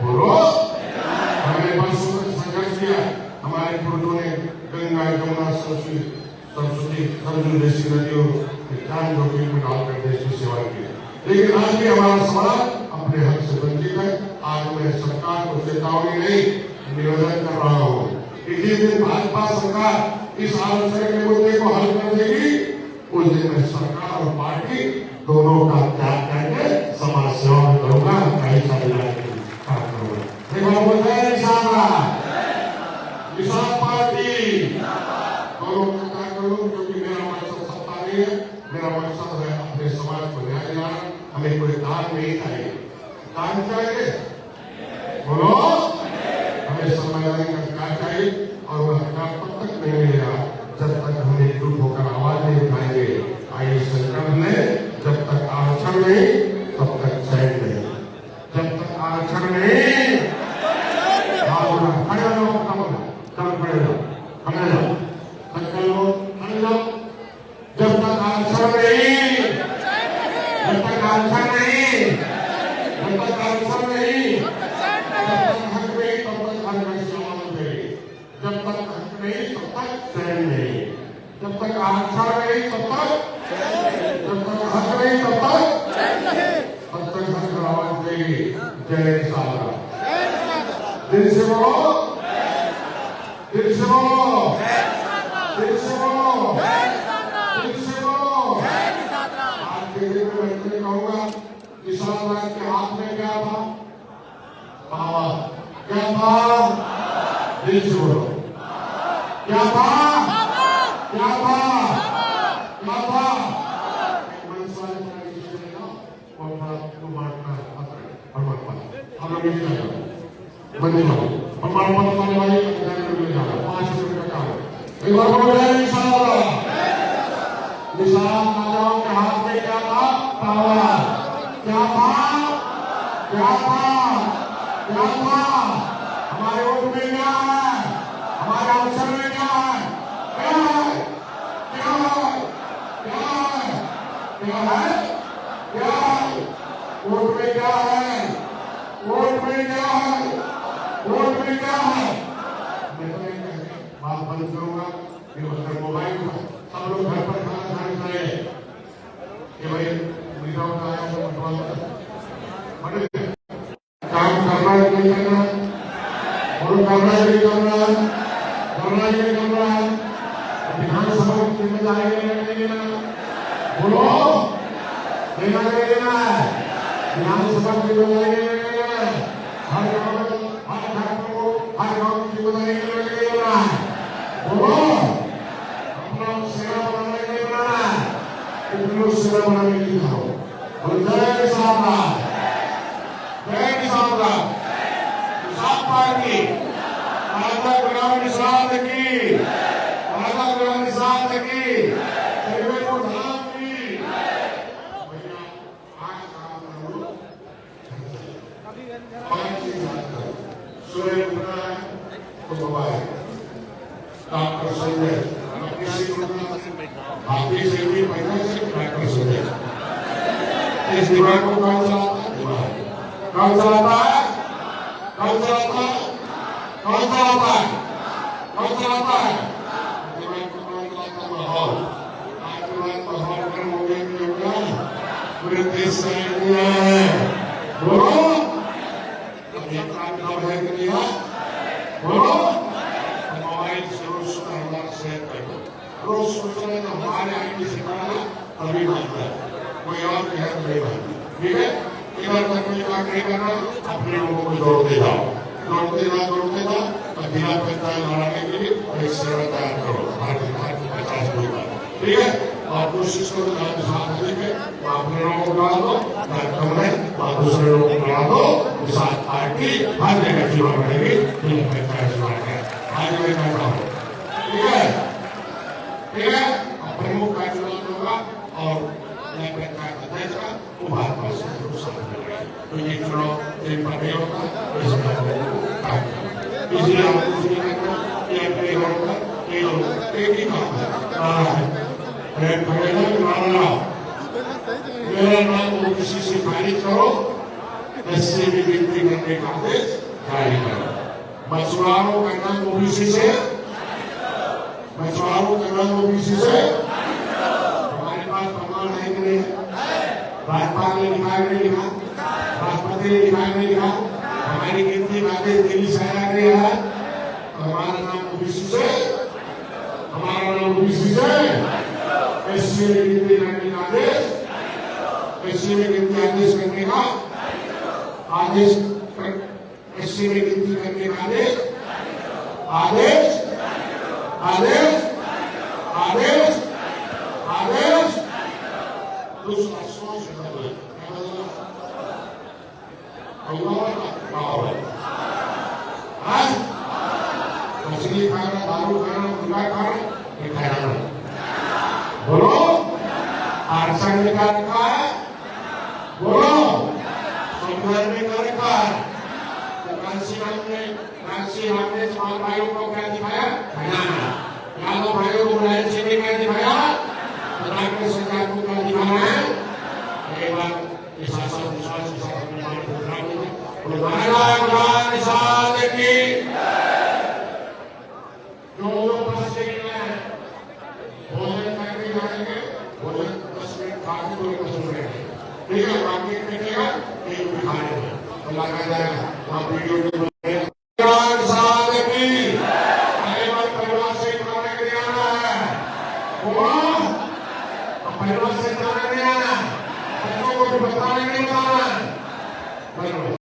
बोलो। हमने वर्षों तक संघर्ष किया, हमारे पूर्वजों ने गंगा, यमुना, सरस्वती, सरजू जैसी नदियों में जान जोखिम में डालकर देश की सेवा की, लेकिन आज भी हमारा समाज अपने हक से वंचित है। आज मैं सरकार को चेतावनी नहीं, निवेदन कर रहा हूँ कि जिस दिन भाजपा सरकार इस आरक्षण के मुद्दे को हल कर देगी, उस दिन मैं सरकार और पार्टी दोनों का त्याग करके समाज सेवा में करूंगा, कहीं काम करूंगा। किसान पार्टी दोनों का काम करूँ, क्योंकि मेरा मकसद सत्ता नहीं है, मेरा मकसद है अपने समाज को न्याय दिलाना। हमें कोई दान नहीं चाहिए। दान चाहिए? बोलो। हमें संवैधानिक अधिकार चाहिए और वह अधिकार तब तक नहीं मिलेगा जब तक हम एकजुट होकर आवाज नहीं उठाएंगे। आइए संकल्प लें, जब तक आरक्षण नहीं तब तक चैन नहीं, जब तक आरक्षण नहीं जब तक आरक्षण नहीं, जब तक आरक्षण नहीं, जब तक आरक्षण नहीं, जब तक हक नहीं तब तक हर नहीं, जब तक हक नहीं तब तक चैन नहीं, जब तक आरक्षण नहीं तब तक, जब तक हक नहीं तब तक हक जय सारा दिल से बोलो, दिल से बोलो, दिल से बोलो, दिल से बोलो। आज के दिन में मैं कहूँगा किसान राज के हाथ में क्या था? पावर। क्या था? दिल से बोलो। क्या था? क्या था? क्या था? निशान राजाओं के हाथ में क्या था? पावर। क्या था? क्या था? क्या था? हमारे वोट में क्या है? हमारे अवसर में क्या है? क्या है? क्या है? क्या है? क्या है? क्या है? वोट में क्या है? वोट में क्या है? वोट में क्या है? मैं तो नहीं कहूँगा, बात बंद करूँगा। ये मतलब मोबाइल पर सब लोग घर पर खाना खाने जाए कि भाई मीठा का आया तो काम करना है नहीं करना, और करना है नहीं करना, करना है नहीं करना, विधानसभा की जिम्मेदारी नहीं लेना, बोलो लेना नहीं लेना है, विधानसभा की जिम्मेदारी नहीं लेना है, हर गाँव की जिम्मेदारी नहीं लेना है, बोलो अपना सेवा बनाने के लिए बनाना है, इतनी सेवा बनाने के लिए जाओ, और जय किसान राज, जय किसान राज, किसान पार्टी, राजा गुलाम निषाद की, राजा गुलाम निषाद की, सर्वे को धाम की, भैया आज काम करो, पांच चीज सूर्य उठना है तो मोबाइल, डॉक्टर संजय, आपकी से भी पहले से डॉक्टर संजय, इस दिमाग को कौन चलाता है? दिमाग कौन चलाता है? कौन चलाता है? कौन चलाता है? कौन चलाता है? दिमाग को कौन चलाता है? माहौल। आज के बाद माहौल गर्म हो गया, पूरे देश से दिया है, बोलो अभी काम है कि नहीं है? बोलो मोबाइल से रोज सुबह हमारे शेयर कर दो, रोज सोचना तो हमारे आईडी से करना अभी बनता है, कोई और कहे तो नहीं बनता, ठीक है? इधर तक कोई बात नहीं करना, अपने लोगों को जोड़ते जाओ, जोड़ते जाओ, और जिला पंचायत लड़ाने के लिए एक सेवा तैयार करो, भारत 50 कोई बात, ठीक है? और कोशिश करो साथ लेके अपने लोगों को बुला दो, कार्यक्रम में और दूसरे लोगों को बुला दो, किसान पार्टी हर जगह जीवन बढ़ेगी, जिला पंचायत चुनाव है, आज मैं कहता हूँ, ठीक है? ठीक है? प्रमुख का चुनाव होगा और पंचायत अध्यक्ष का वो भाजपा से तो ये चुनाव एक बार नहीं होता, इसलिए हम कुछ नहीं करते, ये होगा, ये एक ही काम है, मेरा नाम ओबीसी से खारिज करो, इससे भी गिनती करने का आदेश जारी करो, मछुआरों का नाम ओबीसी से, मछुआरों का नाम ओबीसी से, हमारे पास प्रमाण है कि नहीं? भाजपा ने लिखा नहीं लिखा, राष्ट्रपति ने लिखा नहीं लिखा, हमारी गिनती का आदेश दिल्ली से आया नहीं है, हमारा नाम ओबीसी से, हमारा नाम ओबीसी से, एससी में गिनती करने का आदेश, एससी में गिनती आदेश करने का आदेश, एससी में गिनती करने का आदेश, आदेश, आदेश, आदेश, आदेश, दूसरा सोच बदला, मछली खाना, दारू खाना, गुटखा खाना, ये खाना बोलो, आरक्षण में क्या लिखा है? बोलो, संविधान में क्या लिखा है? कांसी राम ने समाज भाइयों को क्या दिखाया? यादव भाइयों को मुलायम सिंह ने क्या दिखाया? डॉक्टर सरकार को क्या दिखाना है? एक बार इस शासन विश्वास के साथ अपने मान को उठा देंगे, महाराज गुलाम निषाद की जो बस भोजन करके जाएंगे, भोजन 10 मिनट खा के 10 मिनट, ठीक है? बाकी बैठेगा एक भी खा लेगा, लगा जाएगा वहाँ वीडियो भी बनाएगा। किसान साहब की परिवार परिवार से खाने के लिए आना है वो परिवार से खाने के लिए आना, बच्चों को भी बताने के लिए आना है।